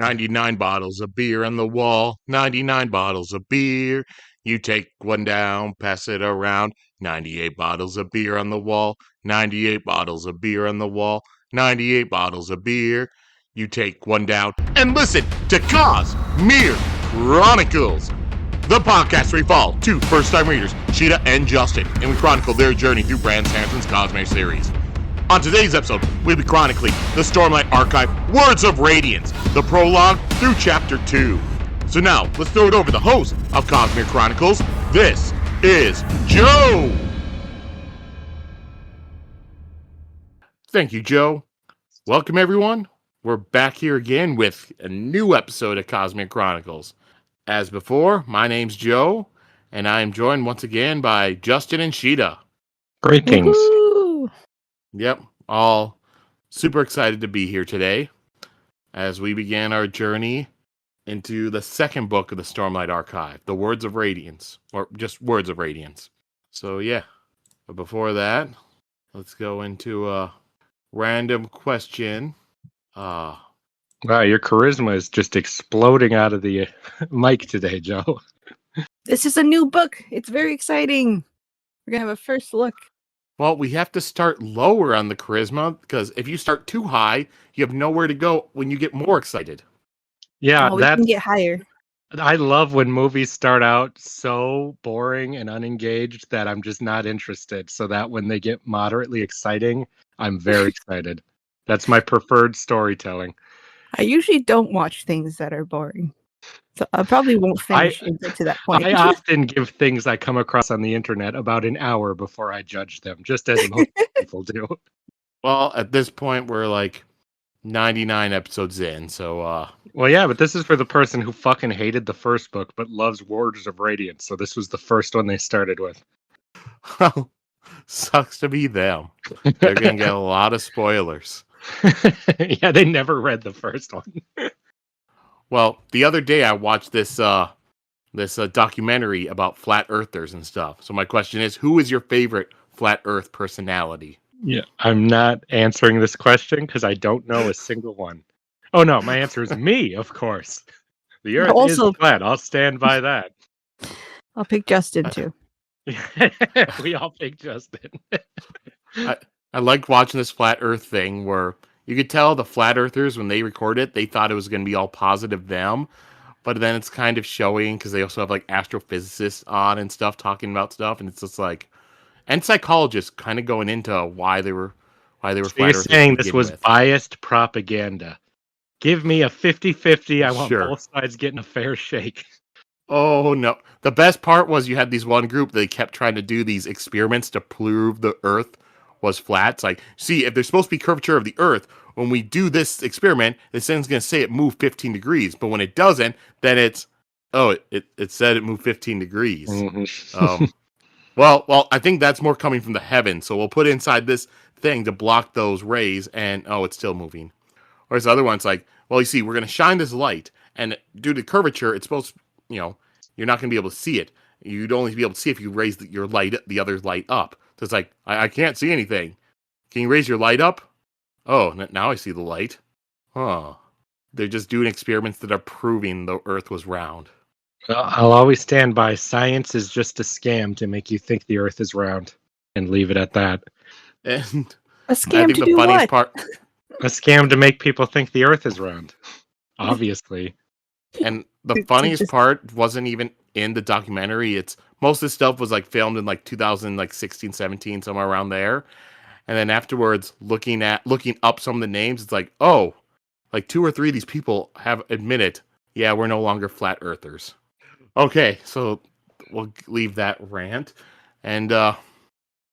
99 bottles of beer on the wall, 99 bottles of beer. You take one down, pass it around. 98 bottles of beer on the wall, 98 bottles of beer on the wall, 98 bottles of beer. You take one down and listen to Cosmere Chronicles, the podcast where we follow two first-time readers, Sheta and Justin, and we chronicle their journey through Brand Sanderson's Cosmere series. On today's episode, we'll be chronicling the Stormlight Archive, Words of Radiance, the prologue through Chapter 2. So now, let's throw it over to the host of Cosmere Chronicles. This is Joe! Thank you, Joe. Welcome, everyone. We're back here again with a new episode of Cosmere Chronicles. As before, my name's Joe, and I am joined once again by Justin and Sheta. Greetings. Woo-hoo! Yep, all super excited to be here today as we begin our journey into the second book of the Stormlight Archive, the Words of Radiance, or just Words of Radiance. So yeah, but before that, let's go into a random question. Wow, your charisma is just exploding out of the mic today, Joe. This is a new book. It's very exciting. We're going to have a first look. Well, we have to start lower on the charisma, because if you start too high, you have nowhere to go when you get more excited. Yeah, We can get higher. I love when movies start out so boring and unengaged that I'm just not interested, so that when they get moderately exciting, I'm very excited. That's my preferred storytelling. I usually don't watch things that are boring. So I probably won't finish and get to that point. I often give things I come across on the internet about an hour before I judge them, just as most people do. Well, at this point, we're like 99 episodes in, so... Well, yeah, but this is for the person who fucking hated the first book, but loves Words of Radiance, so this was the first one they started with. Sucks to be them. They're going to get a lot of spoilers. Yeah, they never read the first one. Well, the other day I watched this documentary about flat earthers and stuff. So my question is, who is your favorite flat earth personality? Yeah, I'm not answering this question because I don't know a single one. Oh no, my answer is me, of course. The earth Also- is flat. I'll stand by that. I'll pick Justin too. We all pick Justin. I like watching this flat earth thing where you could tell the flat earthers, when they record it, they thought it was going to be all positive them. But then it's kind of showing because they also have like astrophysicists on and stuff talking about stuff. And it's just like, and psychologists kind of going into why they were So flat you're earthers. saying to this begin was with. biased propaganda. Give me a 50-50. I want Sure. both sides getting a fair shake. Oh, no. The best part was you had these one group, they kept trying to do these experiments to prove the Earth was flat. It's like, see, if there's supposed to be curvature of the Earth, when we do this experiment, this thing's going to say it moved 15 degrees. But when it doesn't, then it's, it said it moved 15 degrees. Mhm. Well, I think that's more coming from the heavens. So we'll put inside this thing to block those rays, and, it's still moving. Whereas the other one's like, well, you see, we're going to shine this light, and due to curvature, it's supposed to, you're not going to be able to see it. You'd only be able to see if you raise the other light up. So it's like, I can't see anything. Can you raise your light up? Oh, now I see the light. Huh. They're just doing experiments that are proving the Earth was round. I'll always stand by science is just a scam to make you think the earth is round and leave it at that. And A I scam think to the do funniest what? part, A scam to make people think the earth is round. Obviously. and the To funniest just- part wasn't even in the documentary. It's most of this stuff was like filmed in like 2016, 17, somewhere around there. And then afterwards, looking up some of the names, it's like, oh, like 2 or 3 of these people have admitted, yeah, we're no longer flat earthers. Okay, so we'll leave that rant. And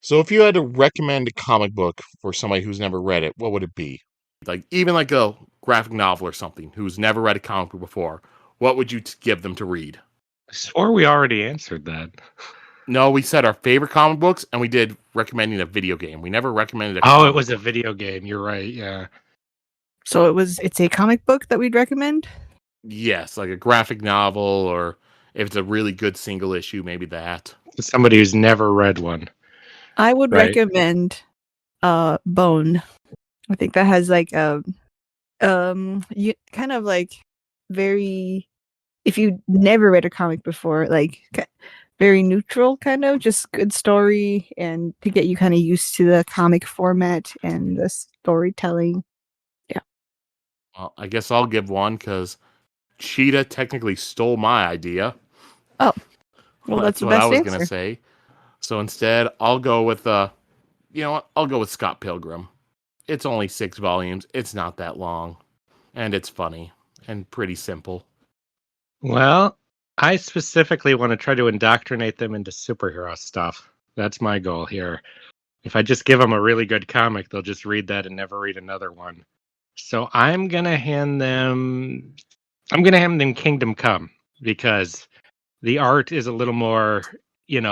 so if you had to recommend a comic book for somebody who's never read it, what would it be? Like even like a graphic novel or something who's never read a comic book before, what would you give them to read? I swore we already answered that. No, we said our favorite comic books, and we did recommending a video game. We never recommended a Oh, comic it was a book. video game. You're right. Yeah. So it's a comic book that we'd recommend? Yes, like a graphic novel, or if it's a really good single issue, maybe that. Somebody who's never read one. I would Right. recommend Bone. I think that has like kind of like very, if you never read a comic before, like very neutral, kind of just good story, and to get you kind of used to the comic format and the storytelling. Yeah. Well, I guess I'll give one because Sheta technically stole my idea. Oh, well, that's the what I best was gonna answer. say. So instead, I'll go with you know what? I'll go with Scott Pilgrim. It's only 6 volumes. It's not that long, and it's funny and pretty simple. Well, I specifically want to try to indoctrinate them into superhero stuff. That's my goal here. If I just give them a really good comic, they'll just read that and never read another one. So I'm gonna hand them Kingdom Come, because the art is a little more,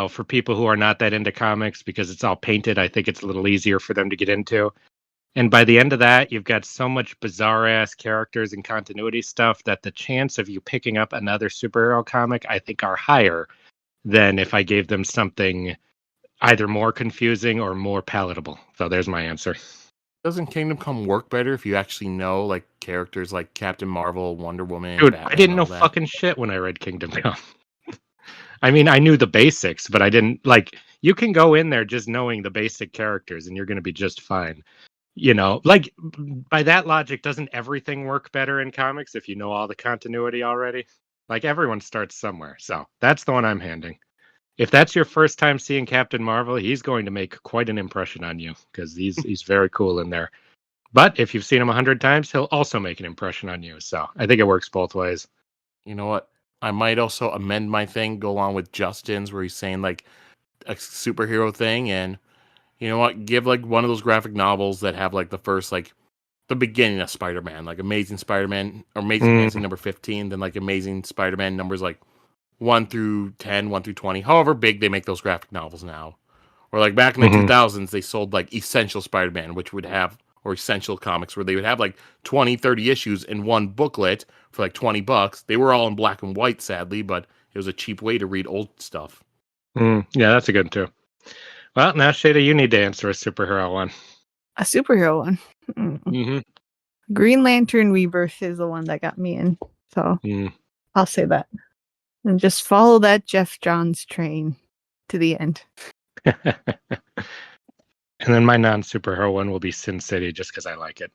for people who are not that into comics, because it's all painted. I think it's a little easier for them to get into. And by the end of that, you've got so much bizarre ass characters and continuity stuff that the chance of you picking up another superhero comic, I think, are higher than if I gave them something either more confusing or more palatable. So there's my answer. Doesn't Kingdom Come work better if you actually know like characters like Captain Marvel, Wonder Woman, Dude, Batman, I didn't and know all that? fucking shit when I read Kingdom Come. I mean, I knew the basics, but I didn't, like, you can go in there just knowing the basic characters and you're going to be just fine. Like, by that logic, doesn't everything work better in comics if you know all the continuity already? Like, everyone starts somewhere. So that's the one I'm handing. If that's your first time seeing Captain Marvel, he's going to make quite an impression on you, because he's very cool in there. But if you've seen him 100 times, he'll also make an impression on you. So I think it works both ways. You know what? I might also amend my thing, go along with Justin's, where he's saying like a superhero thing, and you know what? Give like one of those graphic novels that have like the first like the beginning of Spider-Man, like Amazing Spider-Man or Amazing Fantasy number 15, then like Amazing Spider-Man numbers like 1 through 10, 1 through 20, however big they make those graphic novels now. Or like back in the 2000s, they sold like Essential Spider-Man, which would have, or Essential Comics, where they would have like 20, 30 issues in one booklet for like $20. They were all in black and white, sadly, but it was a cheap way to read old stuff. Yeah, that's a good one too. Well, now, Sheta, you need to answer a superhero one. A superhero one. Green Lantern Rebirth is the one that got me in. So I'll say that. And just follow that Jeff Johns train to the end. And then my non-superhero one will be Sin City, just because I like it.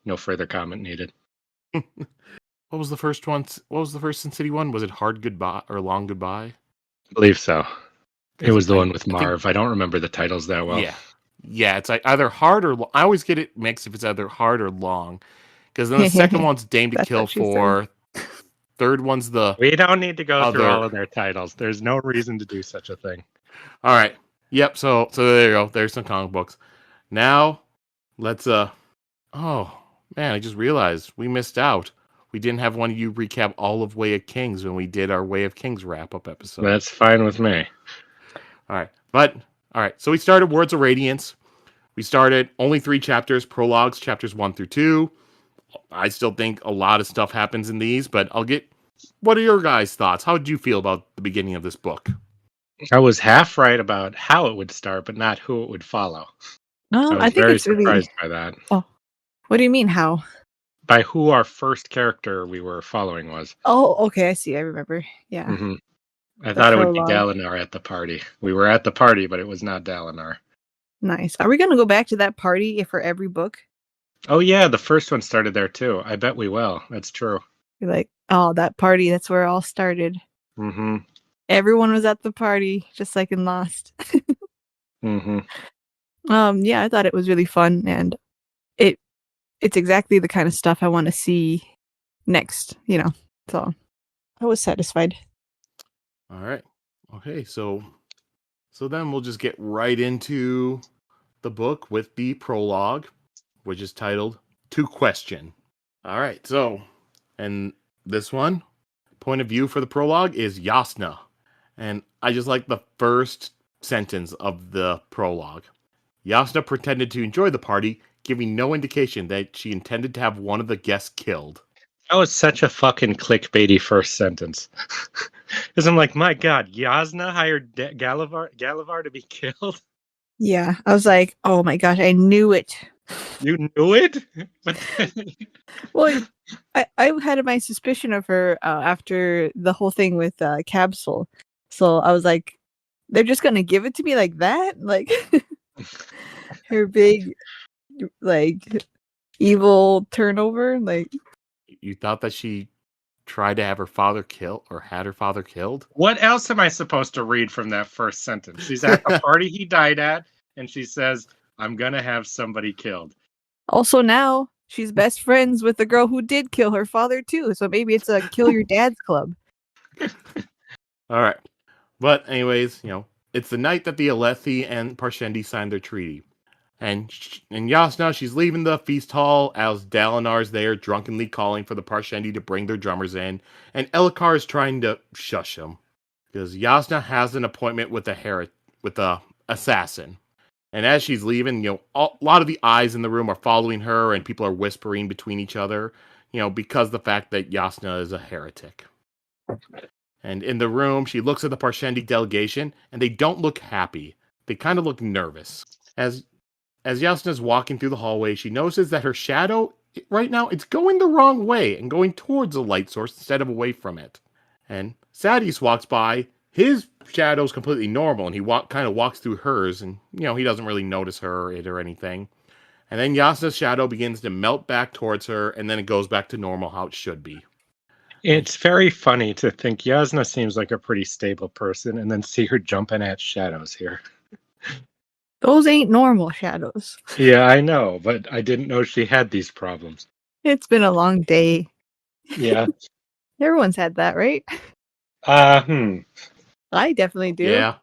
No further comment needed. What was the first one? What was the first Sin City one? Was it Hard Goodbye or Long Goodbye? I believe so. It was the one with Marv. I don't remember the titles that well. Yeah, it's like either hard or I always get it mixed if it's either hard or long. Because then the second one's Dame to Kill For. Third one's the... We don't need to go through all of their titles. There's no reason to do such a thing. All right. Yep, so there you go. There's some comic books. Now, let's... Oh, man, I just realized we missed out. We didn't have one of you recap all of Way of Kings when we did our Way of Kings wrap-up episode. That's fine with me. All right. So we started Words of Radiance. We started only 3 chapters, prologues, chapters 1 through 2. I still think a lot of stuff happens in these, but what are your guys' thoughts? How did you feel about the beginning of this book? I was half right about how it would start, but not who it would follow. No, I was very surprised by that. Oh, what do you mean how? By who our first character we were following was. Oh, okay, I see. I remember. Yeah. Mm-hmm. I thought it would be Dalinar at the party. We were at the party, but it was not Dalinar. Nice. Are we going to go back to that party for every book? Oh, yeah. The first one started there, too. I bet we will. That's true. You're like, oh, that party. That's where it all started. Mm-hmm. Everyone was at the party, just like in Lost. Mm-hmm. Yeah, I thought it was really fun, and it's exactly the kind of stuff I want to see next, So I was satisfied. All right. Okay, so then we'll just get right into the book with the prologue, which is titled To Question. All right, so, and this one, point of view for the prologue is Jasnah. And I just like the first sentence of the prologue. Jasnah pretended to enjoy the party, giving no indication that she intended to have one of the guests killed. That was such a fucking clickbaity first sentence. Because I'm like, my God, Jasnah hired Gavilar to be killed? Yeah, I was like, oh my gosh, I knew it. You knew it? Well, I had my suspicion of her after the whole thing with Capsule. So I was like, they're just gonna give it to me like that? Like her big like evil turnover? Like You thought that she tried to have her father killed or had her father killed? What else am I supposed to read from that first sentence? She's at the party he died at, and she says, I'm gonna have somebody killed. also now she's best friends with the girl who did kill her father too. So maybe it's a kill your dad's club. All right. But anyways, it's the night that the Alethi and Parshendi signed their treaty. And Jasnah, she's leaving the feast hall as Dalinar's there drunkenly calling for the Parshendi to bring their drummers in. And Elhokar is trying to shush him. Because Jasnah has an appointment with a assassin. And as she's leaving, a lot of the eyes in the room are following her and people are whispering between each other, because of the fact that Jasnah is a heretic. And in the room, she looks at the Parshendi delegation, and they don't look happy. They kind of look nervous. As Jasnah's walking through the hallway, she notices that her shadow, right now, it's going the wrong way and going towards the light source instead of away from it. And Sadeas walks by. His shadow's completely normal, and he kind of walks through hers, and, he doesn't really notice her or anything. And then Jasnah's shadow begins to melt back towards her, and then it goes back to normal, how it should be. It's very funny to think Jasnah seems like a pretty stable person and then see her jumping at shadows here. Those ain't normal shadows. Yeah, I know, but I didn't know she had these problems. It's been a long day. Yeah. Everyone's had that, right? I definitely do. Yeah.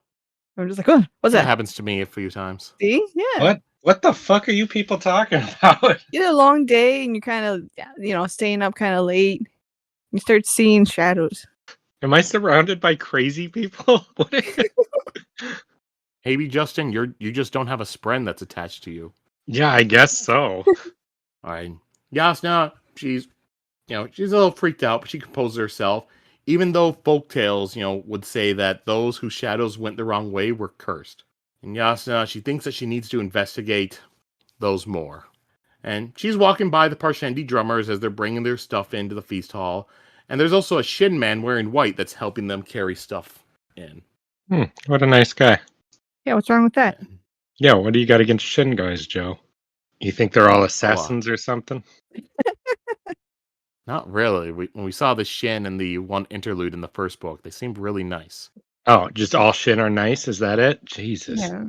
I'm just like, oh, what's that? happens to me a few times. See? Yeah. What the fuck are you people talking about? You had a long day and you're kind of, staying up kind of late. You start seeing shadows. Am I surrounded by crazy people? Maybe, Justin, you just don't have a spren that's attached to you. Yeah, I guess so. All right. Jasnah, she's a little freaked out, but she composes herself. Even though folktales, would say that those whose shadows went the wrong way were cursed. And Jasnah, she thinks that she needs to investigate those more. And she's walking by the Parshendi drummers as they're bringing their stuff into the feast hall. And there's also a Shin man wearing white that's helping them carry stuff in. What a nice guy. Yeah, what's wrong with that? Yeah, what do you got against Shin guys, Joe? You think they're all assassins or something? Not really. When we saw the Shin in the one interlude in the first book, they seemed really nice. Oh, just all Shin are nice? Is that it? Jesus. Yeah.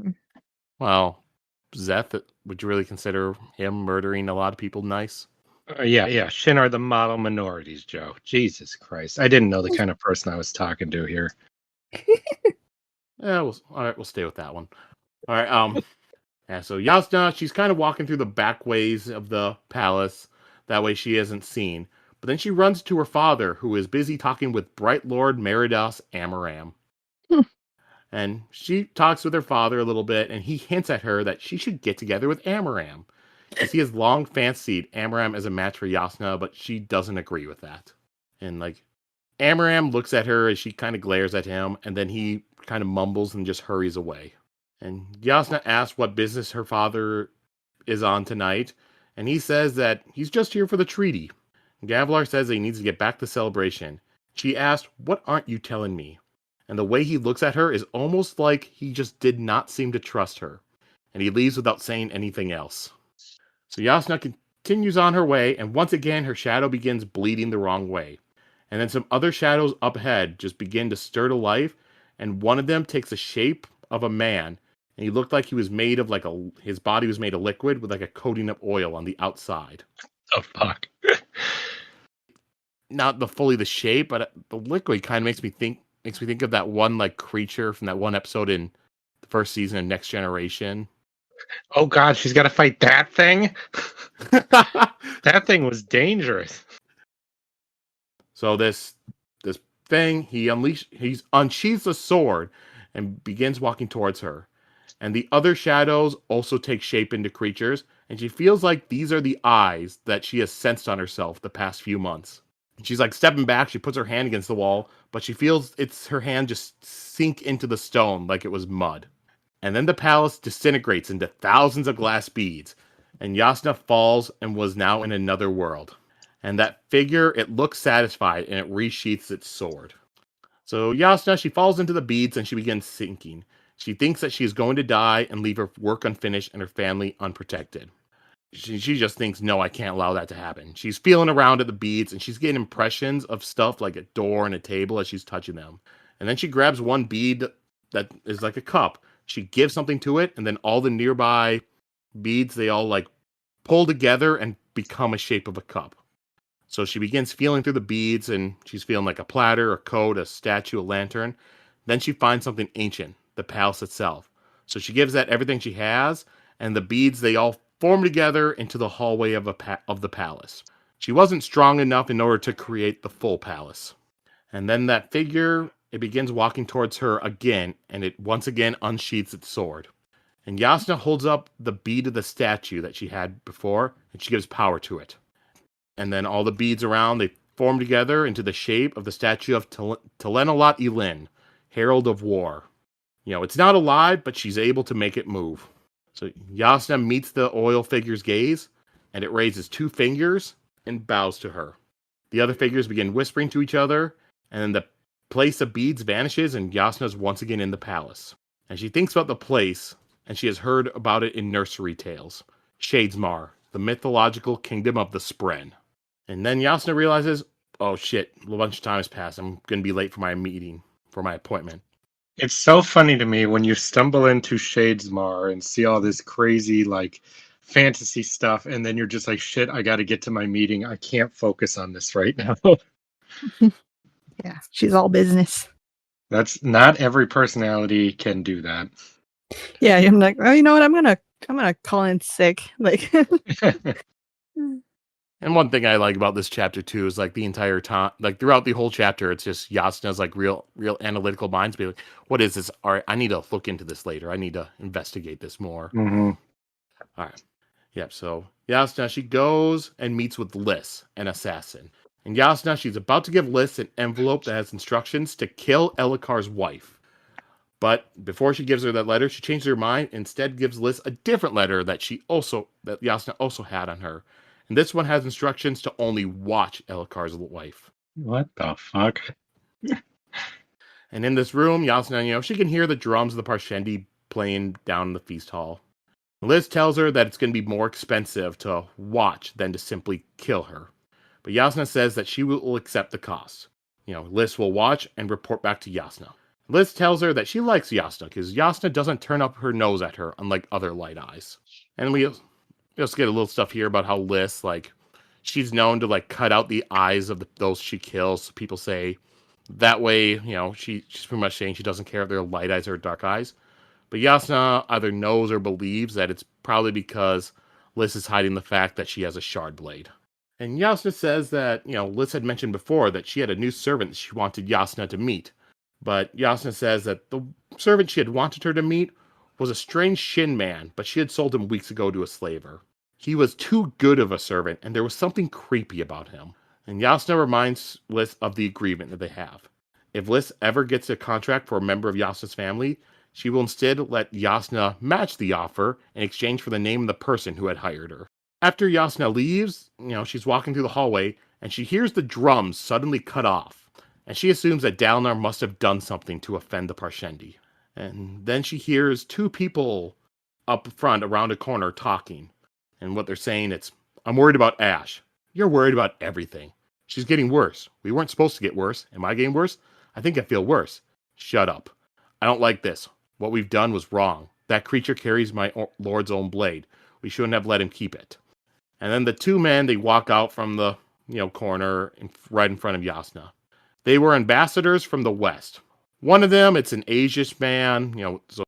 Well, Zeth, would you really consider him murdering a lot of people nice? Yeah. Shin are the model minorities, Joe. Jesus Christ. I didn't know the kind of person I was talking to here. Yeah, all right, we'll stay with that one. All right, yeah, so Jasnah, she's kind of walking through the back ways of the palace. That way she isn't seen. But then she runs to her father, who is busy talking with Bright Lord Meridas Amaram. And she talks with her father a little bit, and he hints at her that she should get together with Amaram. Because he has long fancied Amaram as a match for Jasnah, but she doesn't agree with that. And, Amaram looks at her as she kind of glares at him, and then he kind of mumbles and just hurries away. And Jasnah asks what business her father is on tonight, and he says that he's just here for the treaty. Gavilar says that he needs to get back to celebration. She asked, "What aren't you telling me?" And the way he looks at her is almost like he just did not seem to trust her. And he leaves without saying anything else. So Jasnah continues on her way, and once again her shadow begins bleeding the wrong way. And then some other shadows up ahead just begin to stir to life, and one of them takes the shape of a man, and he looked like he was made of his body was made of liquid with a coating of oil on the outside. Oh, fuck. Not fully the shape, but the liquid kind of makes me think of that one creature from that one episode in the first season of Next Generation. Oh God, she's got to fight that thing? That thing was dangerous. So this thing, he unsheathes a sword and begins walking towards her. And the other shadows also take shape into creatures, and she feels like these are the eyes that she has sensed on herself the past few months. She's stepping back, she puts her hand against the wall, but she feels her hand just sink into the stone like it was mud. And then the palace disintegrates into thousands of glass beads. And Jasnah falls and was now in another world. And that figure, it looks satisfied, and it resheaths its sword. So Jasnah, she falls into the beads and she begins sinking. She thinks that she is going to die and leave her work unfinished and her family unprotected. She just thinks, no, I can't allow that to happen. She's feeling around at the beads and she's getting impressions of stuff like a door and a table as she's touching them. And then she grabs one bead that is like a cup. She gives something to it, and then all the nearby beads, they all like pull together and become a shape of a cup. So she begins feeling through the beads, and she's feeling like a platter, a coat, a statue, a lantern. Then she finds something ancient, the palace itself. So she gives that everything she has, and the beads, they all form together into the hallway of the palace. She wasn't strong enough in order to create the full palace. And then that figure, it begins walking towards her again, and it once again unsheaths its sword. And Jasnah holds up the bead of the statue that she had before, and she gives power to it. And then all the beads around, they form together into the shape of the statue of Telenolot Elin, Herald of War. You know, it's not alive, but she's able to make it move. So Jasnah meets the oil figure's gaze, and it raises 2 fingers and bows to her. The other figures begin whispering to each other, and then the place of beads vanishes, and Jasnah's once again in the palace. And she thinks about the place, and she has heard about it in nursery tales. Shadesmar, the mythological kingdom of the Spren. And then Jasnah realizes, oh shit, a bunch of time has passed. I'm going to be late for my meeting, for my appointment. It's so funny to me when you stumble into Shadesmar and see all this crazy, like, fantasy stuff, and then you're just like, shit, I got to get to my meeting. I can't focus on this right now. Yeah, she's all business. That's not every personality can do that. Yeah, I'm like, oh, you know what? I'm gonna call in sick. Like, And one thing I like about this chapter too is like the entire time, like throughout the whole chapter, it's just Jasnah's like real analytical minds be like, what is this? All right, I need to look into this later. I need to investigate this more. Mm-hmm. All right. Yep. So Jasnah, she goes and meets with Lys, an assassin. And Jasnah, she's about to give Lys an envelope that has instructions to kill Elikar's wife. But before she gives her that letter, she changes her mind and instead gives Lys a different letter that Jasnah also had on her. And this one has instructions to only watch Elikar's wife. What the fuck? And in this room, Jasnah, she can hear the drums of the Parshendi playing down in the feast hall. Lys tells her that it's going to be more expensive to watch than to simply kill her. But Jasnah says that she will accept the cost. Lys will watch and report back to Jasnah. Lys tells her that she likes Jasnah because Jasnah doesn't turn up her nose at her, unlike other Light Eyes. And we just get a little stuff here about how Lys, she's known to, cut out the eyes of those she kills. So people say that way, she's pretty much saying she doesn't care if they're light eyes or dark eyes. But Jasnah either knows or believes that it's probably because Lys is hiding the fact that she has a shard blade. And Jasnah says that, Lys had mentioned before that she had a new servant she wanted Jasnah to meet. But Jasnah says that the servant she had wanted her to meet was a strange Shin man, but she had sold him weeks ago to a slaver. He was too good of a servant, and there was something creepy about him. And Jasnah reminds Lys of the agreement that they have. If Lys ever gets a contract for a member of Jasnah's family, she will instead let Jasnah match the offer in exchange for the name of the person who had hired her. After Jasnah leaves, she's walking through the hallway, and she hears the drums suddenly cut off. And she assumes that Dalinar must have done something to offend the Parshendi. And then she hears 2 people up front around a corner talking. And what they're saying, it's, I'm worried about Ash. You're worried about everything. She's getting worse. We weren't supposed to get worse. Am I getting worse? I think I feel worse. Shut up. I don't like this. What we've done was wrong. That creature carries my lord's own blade. We shouldn't have let him keep it. And then the 2 men, they walk out from the corner right in front of Jasnah. They were ambassadors from the west. One of them, it's an Asian man, so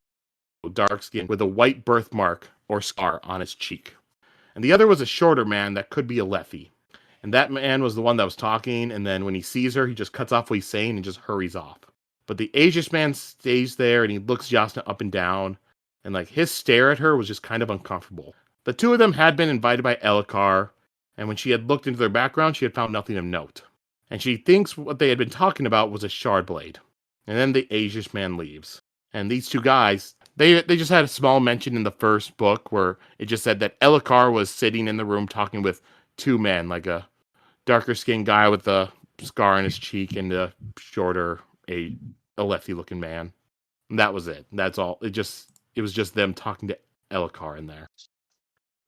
dark skin, with a white birthmark or scar on his cheek. And the other was a shorter man that could be a Lethe. And that man was the one that was talking, and then when he sees her, he just cuts off what he's saying and just hurries off. But the Asian man stays there, and he looks Jasnah up and down, and his stare at her was just kind of uncomfortable. The 2 of them had been invited by Elikar, and when she had looked into their background, she had found nothing of note. And she thinks what they had been talking about was a shard blade. And then the Asian man leaves. And these 2 guys, They just had a small mention in the first book where it just said that Elhokar was sitting in the room talking with two men, like a darker skinned guy with a scar on his cheek and a shorter, a lefty looking man. And that was it. That's all. It was just them talking to Elhokar in there.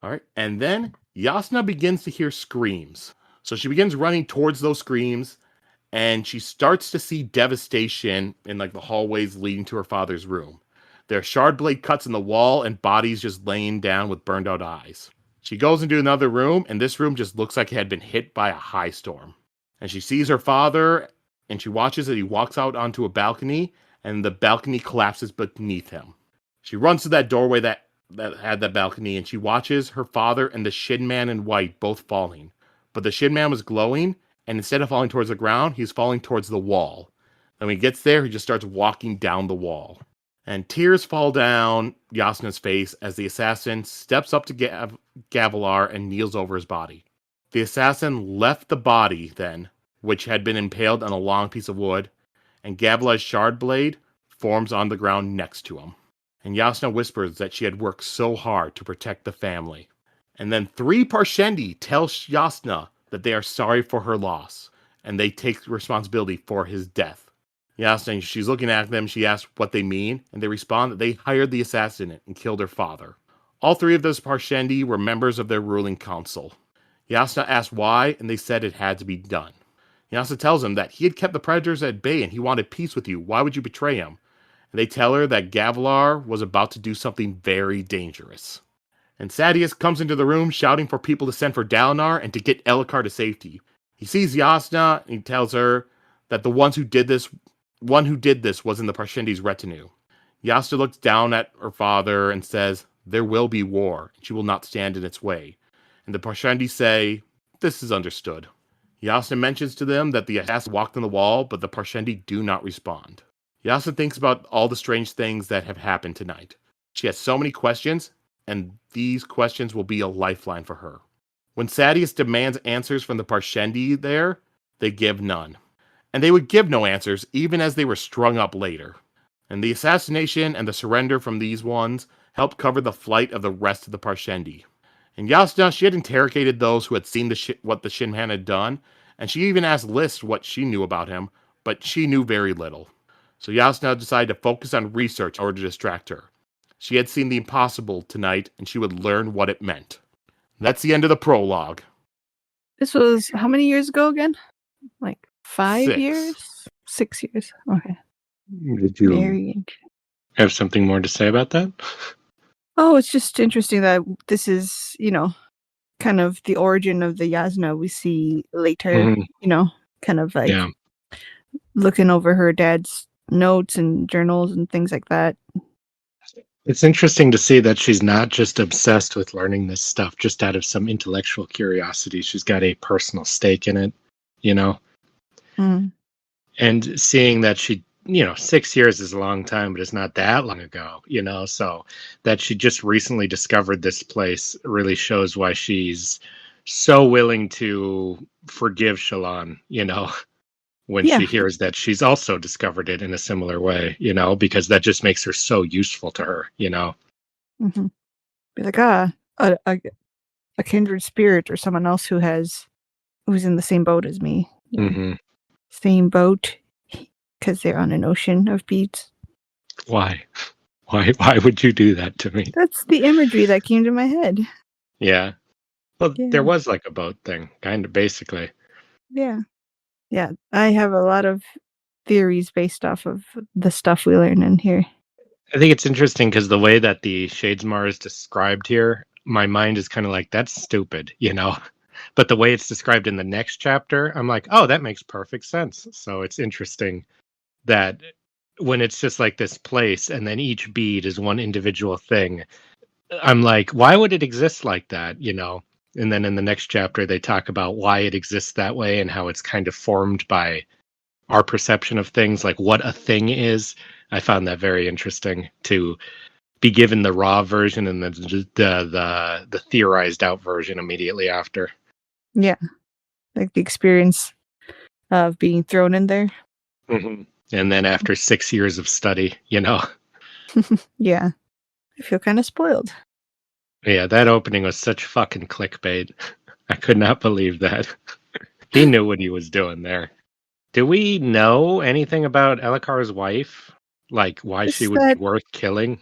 All right. And then Jasnah begins to hear screams. So she begins running towards those screams, and she starts to see devastation in like the hallways leading to her father's room. There are shard blade cuts in the wall and bodies just laying down with burned out eyes. She goes into another room, and this room just looks like it had been hit by a high storm. And she sees her father, and she watches as he walks out onto a balcony, and the balcony collapses beneath him. She runs to that doorway that had that balcony, and she watches her father and the Shin Man in white both falling. But the Shin Man was glowing, and instead of falling towards the ground, he's falling towards the wall. And when he gets there, he just starts walking down the wall. And tears fall down Jasnah's face as the assassin steps up to Gavilar and kneels over his body. The assassin left the body then, which had been impaled on a long piece of wood, and Gavilar's shard blade forms on the ground next to him. And Jasnah whispers that she had worked so hard to protect the family. And then 3 Parshendi tell Jasnah that they are sorry for her loss, and they take responsibility for his death. Jasnah, she's looking at them, she asks what they mean, and they respond that they hired the assassin and killed her father. All 3 of those Parshendi were members of their ruling council. Jasnah asks why, and they said it had to be done. Jasnah tells him that he had kept the predators at bay and he wanted peace with you. Why would you betray him? And they tell her that Gavilar was about to do something very dangerous. And Sadeas comes into the room shouting for people to send for Dalinar and to get Elhokar to safety. He sees Jasnah and he tells her that the one who did this was in the Parshendi's retinue. Jasnah looks down at her father and says, "There will be war, and she will not stand in its way." And the Parshendi say, "This is understood." Jasnah mentions to them that the assassin walked on the wall, but the Parshendi do not respond. Jasnah thinks about all the strange things that have happened tonight. She has so many questions, and these questions will be a lifeline for her. When Sadeas demands answers from the Parshendi there, they give none. And they would give no answers, even as they were strung up later. And the assassination and the surrender from these ones helped cover the flight of the rest of the Parshendi. And Jasnah, she had interrogated those who had seen what the Shin Man had done, and she even asked List what she knew about him, but she knew very little. So Jasnah decided to focus on research in order to distract her. She had seen the impossible tonight, and she would learn what it meant. That's the end of the prologue. This was how many years ago again? Like 5 6. years? 6 years. Okay. Did you Very interesting. have something more to say about that? Oh, it's just interesting that this is, kind of the origin of the Jasnah we see later, kind of like looking over her dad's notes and journals and things like that. It's interesting to see that she's not just obsessed with learning this stuff just out of some intellectual curiosity. She's got a personal stake in it, Mm. And seeing that she, 6 years is a long time, but it's not that long ago, so that she just recently discovered this place really shows why she's so willing to forgive Shallan, when she hears that she's also discovered it in a similar way, because that just makes her so useful to her, Mm-hmm. Be like, a kindred spirit or someone else who's in the same boat as me. Mm-hmm. Same boat, because they're on an ocean of beads. Why would you do that to me? That's the imagery that came to my head. Yeah. Well, there was like a boat thing, kind of, basically. Yeah. I have a lot of theories based off of the stuff we learn in here. I think it's interesting because the way that the Shadesmar is described here, my mind is kind of like, that's stupid, But the way it's described in the next chapter, I'm like, oh, that makes perfect sense. So it's interesting that when it's just like this place and then each bead is one individual thing, I'm like, why would it exist like that, And then in the next chapter, they talk about why it exists that way and how it's kind of formed by our perception of things, like what a thing is. I found that very interesting to be given the raw version and the theorized out version immediately after. Yeah, like the experience of being thrown in there. Mm-hmm. And then after 6 years of study, Yeah. I feel kind of spoiled. Yeah, that opening was such fucking clickbait. I could not believe that. He knew what he was doing there. Do we know anything about Elikar's wife? Like why she Just would be that, worth killing?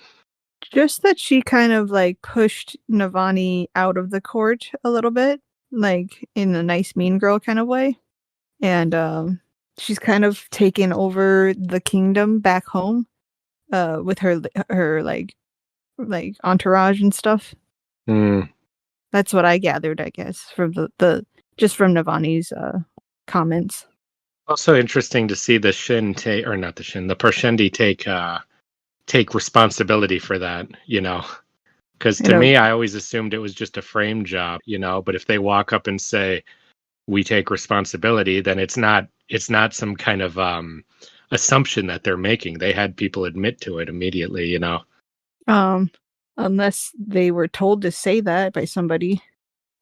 just that she kind of like pushed Navani out of the court a little bit, like in a nice mean girl kind of way. And she's kind of taken over the kingdom back home with her like entourage and stuff. Hmm. That's what I gathered, I guess, from the just from Navani's comments. Also interesting to see the Shin take, or not the Shin, the Parshendi take responsibility for that, Because You to know, me, I always assumed it was just a frame job. But if they walk up and say, we take responsibility, then it's not some kind of assumption that they're making. They had people admit to it immediately. um, unless they were told to say that by somebody.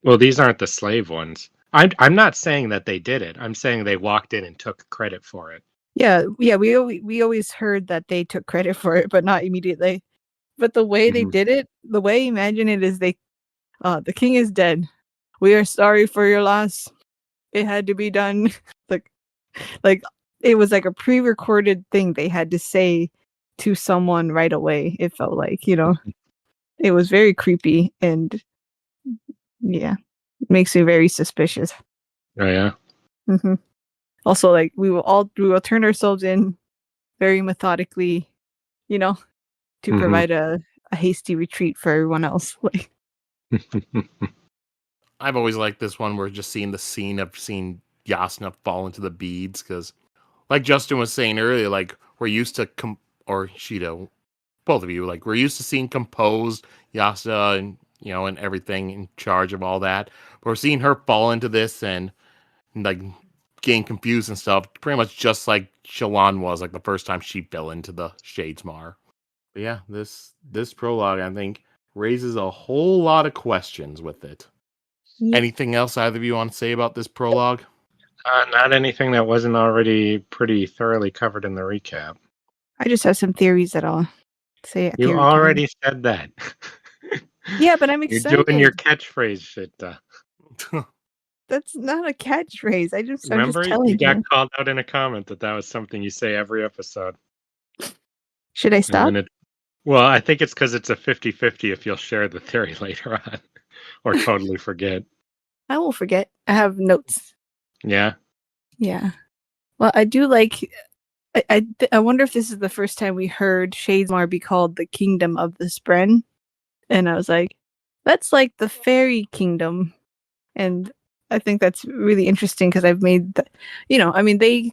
Well, these aren't the slave ones. I'm not saying that they did it. I'm saying they walked in and took credit for it. Yeah, yeah, we always heard that they took credit for it, but not immediately. But the way they Mhm. did it, the way I imagine it is the king is dead. We are sorry for your loss. It had to be done. like like it was like a pre-recorded thing they had to say to someone right away. It felt like. It was very creepy and yeah, it makes me very suspicious. Oh yeah. hmm Also, like we will turn ourselves in very methodically, you know, to Mhm. provide a hasty retreat for everyone else. Like, I've always liked this one. We're just seeing the scene of seeing Jasnah fall into the beads because, like Justin was saying earlier, like we're used to or Sheta, both of you, like we're used to seeing composed Jasnah and and everything in charge of all that. But we're seeing her fall into this and like getting confused and stuff, pretty much just like Shallan was like the first time she fell into the Shadesmar. But yeah, this prologue I think raises a whole lot of questions with it. yep. Anything else either of you want to say about this prologue? Not anything that wasn't already pretty thoroughly covered in the recap. I just have some theories that I'll say at You theory time. already said that. Yeah, but I'm You're doing your excited. catchphrase shit. That's not a catchphrase. I'm just Remember, you telling got you. called out in a comment that was something you say every episode. Should I And stop? then well, I think it's because it's a 50-50 if you'll share the theory later on or totally forget. I won't forget. I have notes. Yeah. Yeah. Well, I do like. I wonder if this is the first time we heard Shadesmar be called the Kingdom of the Spren, and I was like, that's like the fairy kingdom, and I think that's really interesting because I've made, I mean, they've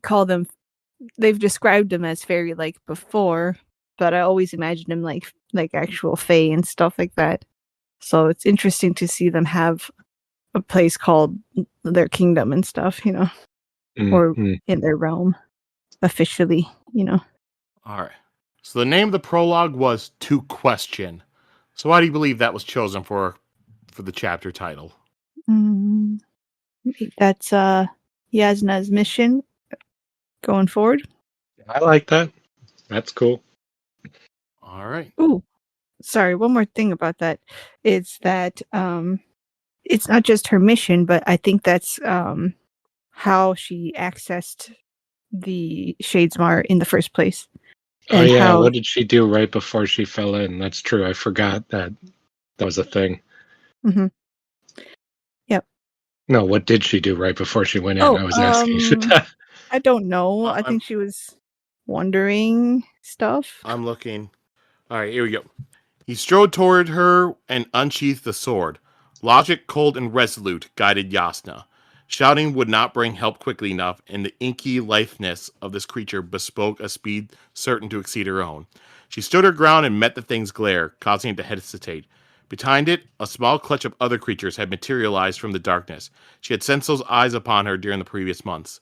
described them as fairy-like before, but I always imagined them like actual fae and stuff like that. So it's interesting to see them have a place called their kingdom and stuff, or Mm-hmm. in their realm officially. All right. So the name of the prologue was To Question. So why do you believe that was chosen for the chapter title? Mm, that's Yasna's mission going forward. I like that. That's cool. All right. Ooh, sorry, one more thing about that is that it's not just her mission, but I think that's how she accessed the Shadesmar in the first place. Oh And yeah, how what did she do right before she fell in? That's true. I forgot that was a thing. Mhm. Yep. No, what did she do right before she went in? Oh, I was asking Sheta. I don't know. I I'm think she was wondering stuff. I'm looking. All right, here we go. He strode toward her and unsheathed the sword. Logic, cold and resolute, guided Jasnah. Shouting would not bring help quickly enough, and the inky litheness of this creature bespoke a speed certain to exceed her own. She stood her ground and met the thing's glare, causing it to hesitate. Behind it, a small clutch of other creatures had materialized from the darkness. She had sensed those eyes upon her during the previous months.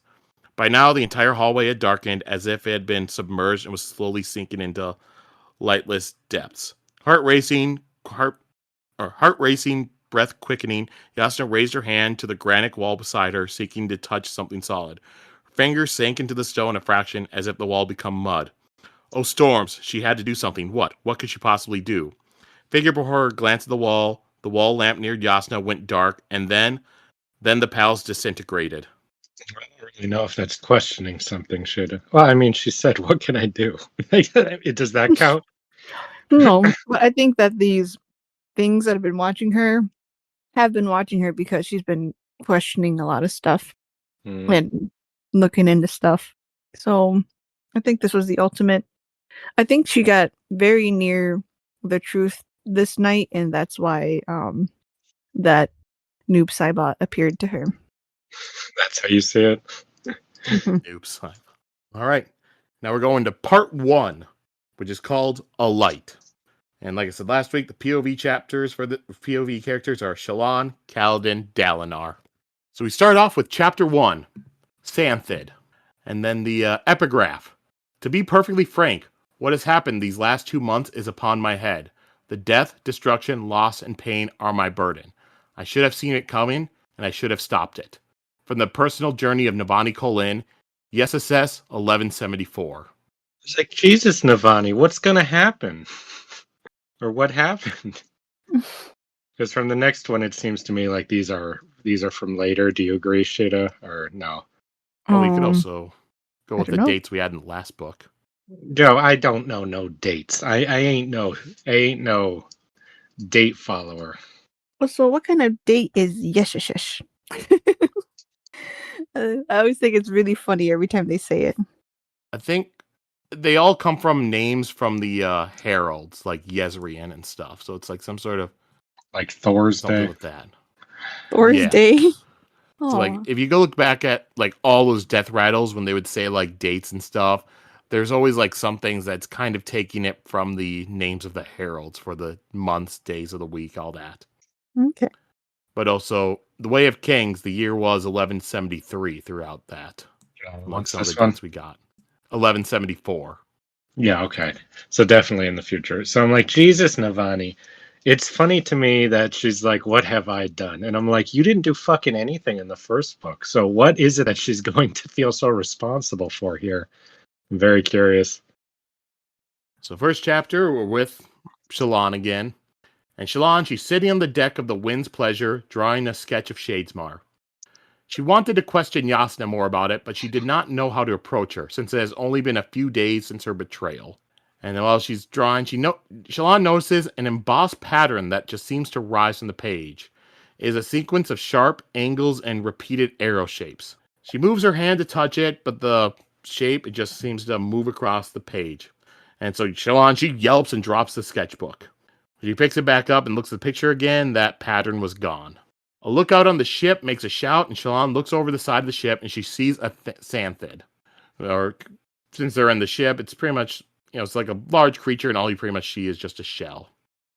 By now, the entire hallway had darkened as if it had been submerged and was slowly sinking into lightless depths. Heart racing, breath quickening, Jasnah raised her hand to the granite wall beside her, seeking to touch something solid. Her fingers sank into the stone a fraction as if the wall become mud. Oh, storms. She had to do something. What? What could she possibly do? Figure before her glanced at the wall. The wall lamp near Jasnah went dark, and then the palace disintegrated. I don't really know if that's questioning something, Sheta. Well, I mean, she said, "What can I do?" Does that count? No, but I think that these things that have been watching her have been watching her because she's been questioning a lot of stuff and looking into stuff. So I think this was the ultimate. I think she got very near the truth this night, and that's why that noob Cybot appeared to her. That's how you see it. Oops. All right. Now we're going to part 1, which is called A Light. And like I said last week, the POV chapters for the POV characters are Shallan, Kaladin, Dalinar. So we start off with chapter 1, Santhid. And then the epigraph. To be perfectly frank, what has happened these last 2 months is upon my head. The death, destruction, loss, and pain are my burden. I should have seen it coming, and I should have stopped it. From the personal journey of Navani Kholin, YesSS 1174. It's like, Jesus, Navani, what's going to happen? Or what happened? Because from the next one, it seems to me like these are from later. Do you agree, Sheta, or no? Well, we could also go with the know. dates we had in the last book. No, I don't know no dates. I ain't no date follower. Well, so what kind of date is yeshish? I always think it's really funny every time they say it. I think they all come from names from the heralds, like Yezrian and stuff. So it's like some sort of like Thor's something Day. with that. Thor's Yeah. Day. So like if you go look back at like all those death rattles when they would say like dates and stuff, there's always like some things that's kind of taking it from the names of the heralds for the months, days of the week, all that. Okay. But also the Way of Kings, the year was 1173 throughout that. What's Some of this the one? dates we got. 1174. Yeah, okay. So definitely in the future. So I'm like, Jesus, Navani. It's funny to me that she's like, what have I done? And I'm like, you didn't do fucking anything in the first book. So what is it that she's going to feel so responsible for here? I'm very curious. So first chapter, we're with Shallan again. And Shallan, she's sitting on the deck of the Wind's Pleasure, drawing a sketch of Shadesmar. She wanted to question Jasnah more about it, but she did not know how to approach her, since it has only been a few days since her betrayal. And while she's drawing, Shallan notices an embossed pattern that just seems to rise from the page. It is a sequence of sharp angles and repeated arrow shapes. She moves her hand to touch it, but the shape, it just seems to move across the page. And so Shallan, she yelps and drops the sketchbook. She picks it back up and looks at the picture again. That pattern was gone. A lookout on the ship makes a shout, and Shallan looks over the side of the ship, and she sees a Santhid. Or, since they're in the ship, it's pretty much, it's like a large creature, and all you pretty much see is just a shell.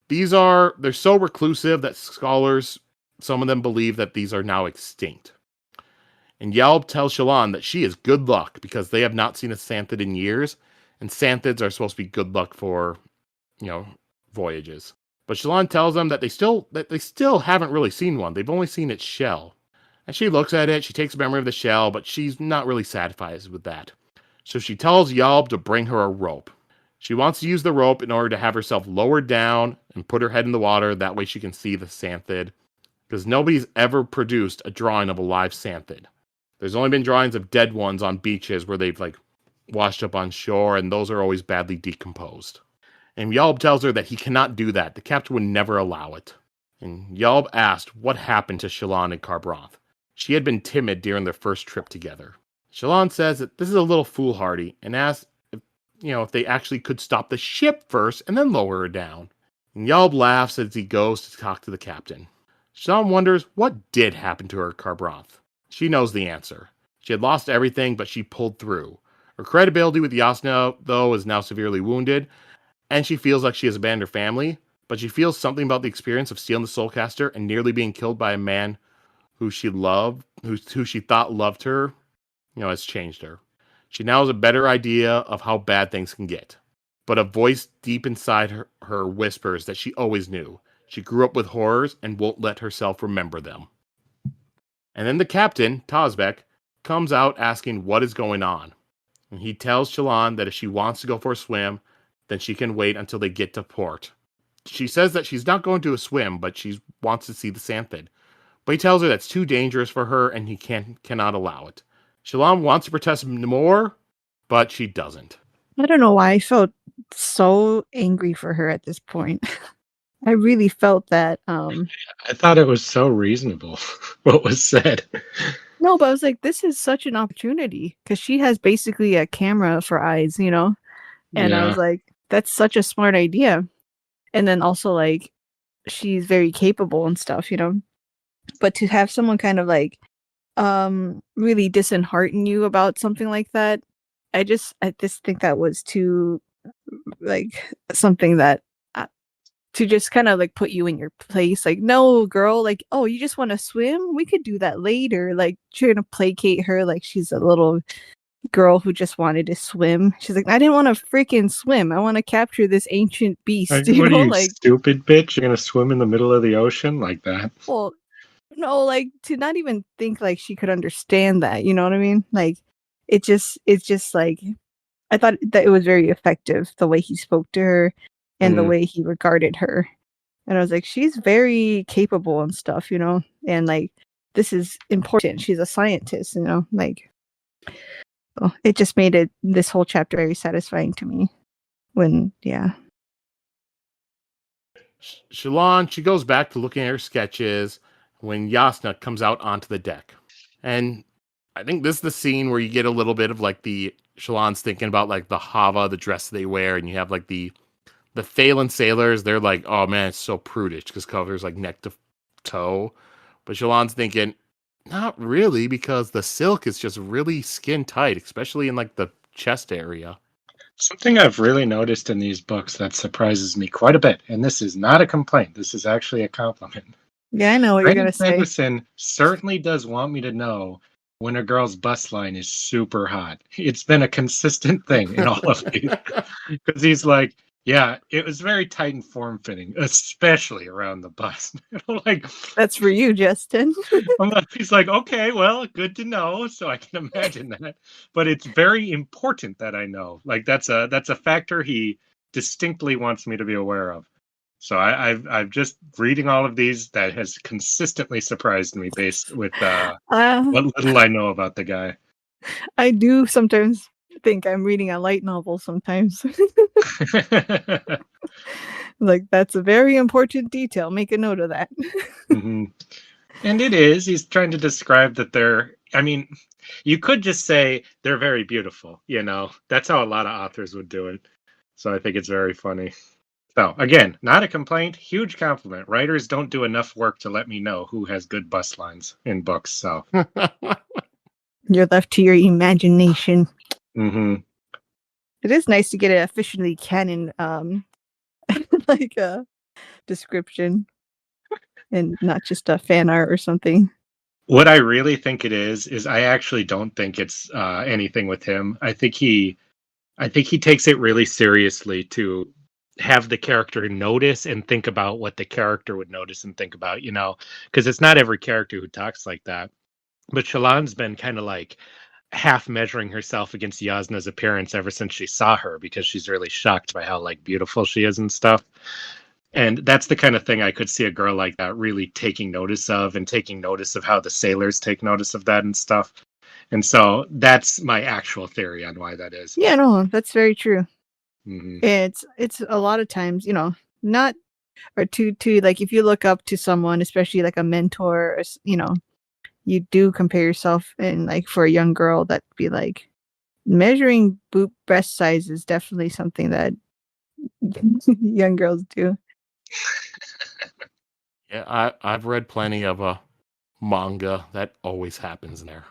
They're so reclusive that scholars, some of them believe that these are now extinct. And Yalb tells Shallan that she is good luck, because they have not seen a Santhid in years, and Santhids are supposed to be good luck for, voyages. But Shallan tells them that they still haven't really seen one. They've only seen its shell. And she looks at it, she takes memory of the shell, but she's not really satisfied with that. So she tells Yalb to bring her a rope. She wants to use the rope in order to have herself lowered down and put her head in the water, that way she can see the Santhid. Because nobody's ever produced a drawing of a live Santhid. There's only been drawings of dead ones on beaches where they've washed up on shore, and those are always badly decomposed. And Yalb tells her that he cannot do that. The captain would never allow it. And Yalb asked what happened to Shallan and Kharbranth. She had been timid during their first trip together. Shallan says that this is a little foolhardy and asks if they actually could stop the ship first and then lower her down. And Yalb laughs as he goes to talk to the captain. Shallan wonders what did happen to her, Kharbranth. She knows the answer. She had lost everything, but she pulled through. Her credibility with Jasnah, though, is now severely wounded, and she feels like she has abandoned her family, but she feels something about the experience of stealing the Soulcaster and nearly being killed by a man who she loved, who she thought loved her, has changed her. She now has a better idea of how bad things can get. But a voice deep inside her whispers that she always knew. She grew up with horrors and won't let herself remember them. And then the captain, Tazbek, comes out asking what is going on. And he tells Shallan that if she wants to go for a swim, then she can wait until they get to port. She says that she's not going to a swim, but she wants to see the Sandpit. But he tells her that's too dangerous for her and he cannot allow it. Shallan wants to protest more, but she doesn't. I don't know why I felt so angry for her at this point. I really felt that. I thought it was so reasonable what was said. No, but I was like, this is such an opportunity because she has basically a camera for eyes, you know? And I was like, that's such a smart idea. And then also, like, she's very capable and stuff, you know? But to have someone kind of like really dishearten you about something like that, I just think that was too like something that to just kind of like put you in your place. Like, no, girl, like, oh, you just want to swim? We could do that later. Like, trying to placate her like she's a little girl who just wanted to swim. She's like, I didn't want to freaking swim. I want to capture this ancient beast. What You are know, you, like, stupid bitch? You're gonna swim in the middle of the ocean like that? well, no, like to not even think like she could understand that. You know what I mean? Like, it's just like I thought that it was very effective the way he spoke to her and the way he regarded her. And I was like, she's very capable and stuff, you know? And like, this is important. She's a scientist, you know? Like, oh, it just made this whole chapter very satisfying to me. When, yeah. Shallan, she goes back to looking at her sketches when Jasnah comes out onto the deck. And I think this is the scene where you get a little bit of like the Shallan's thinking about like the Hava, the dress they wear, and you have like the Thaylen sailors. They're like, oh man, it's so prudish because covers like neck to toe. But Shallan's thinking, not really, because the silk is just really skin tight, especially in like the chest area. Something I've really noticed in these books that surprises me quite a bit, and this is not a complaint, this is actually a compliment. Yeah, I know what you're going to say. Sanderson certainly does want me to know when a girl's bust line is super hot. It's been a consistent thing in all of these. Because he's like, yeah, it was very tight and form-fitting, especially around the bust. Like, that's for you, Justin. He's like, okay, well, good to know, so I can imagine that. But it's very important that I know. Like, that's a factor he distinctly wants me to be aware of. So I've just reading all of these that has consistently surprised me based with what little I know about the guy. I do sometimes think I'm reading a light novel sometimes. Like, that's a very important detail. Make a note of that. Mm-hmm. And it is. He's trying to describe that they're, I mean, you could just say they're very beautiful, you know. That's how a lot of authors would do it. So I think it's very funny. So, again, not a complaint, huge compliment. Writers don't do enough work to let me know who has good bust lines in books, so. You're left to your imagination. Mm-hmm. It is nice to get an officially canon, like a description, and not just a fan art or something. What I really think it is I actually don't think it's anything with him. I think he takes it really seriously to have the character notice and think about what the character would notice and think about, you know, because it's not every character who talks like that. But Shallan's been kind of like half measuring herself against Jasnah's appearance ever since she saw her, because she's really shocked by how like beautiful she is and stuff. And that's the kind of thing I could see a girl like that really taking notice of, and taking notice of how the sailors take notice of that and stuff. And so that's my actual theory on why that is. Yeah, no, that's very true. Mm-hmm. It's a lot of times, you know, not or to like, if you look up to someone, especially like a mentor, or, you know, you do compare yourself, and like for a young girl, that'd be like measuring breast size is definitely something that young girls do. Yeah, I've read plenty of manga. That always happens there.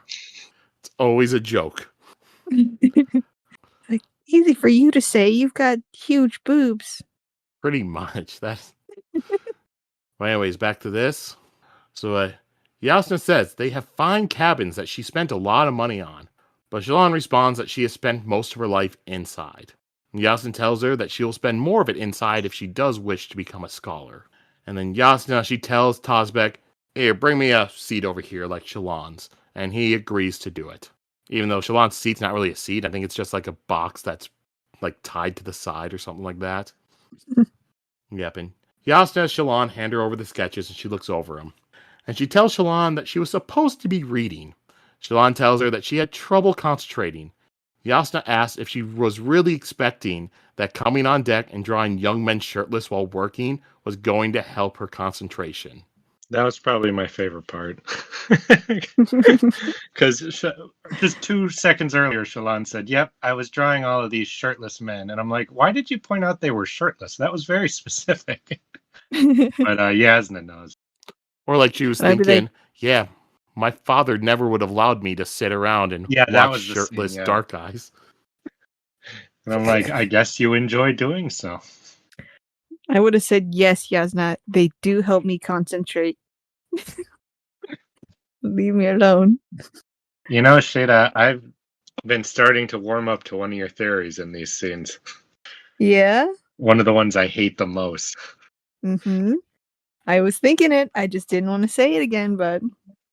It's always a joke. Like, easy for you to say, you've got huge boobs. Pretty much. That's. Well, anyways, back to this. So, Jasnah says they have fine cabins that she spent a lot of money on, but Shallan responds that she has spent most of her life inside. And Jasnah tells her that she will spend more of it inside if she does wish to become a scholar. And then Jasnah, she tells Tazbek, here, bring me a seat over here like Shallan's, and he agrees to do it. Even though Shallan's seat's not really a seat, I think it's just like a box that's like tied to the side or something like that. Yep, and Jasnah and Shallan hand her over the sketches and she looks over them. And she tells Shallan that she was supposed to be reading. Shallan tells her that she had trouble concentrating. Jasnah asks if she was really expecting that coming on deck and drawing young men shirtless while working was going to help her concentration. That was probably my favorite part. Because just 2 seconds earlier, Shallan said, "Yep, I was drawing all of these shirtless men." And I'm like, why did you point out they were shirtless? That was very specific. But Jasnah knows. Or like she was Maybe thinking, yeah, my father never would have allowed me to sit around and Yeah, that watch was the shirtless scene, yeah. dark eyes. And I'm like, I guess you enjoy doing so. I would have said yes, Jasnah. They do help me concentrate. Leave me alone. You know, Sheta, I've been starting to warm up to one of your theories in these scenes. Yeah? One of the ones I hate the most. Mm-hmm. I was thinking it. I just didn't want to say it again, but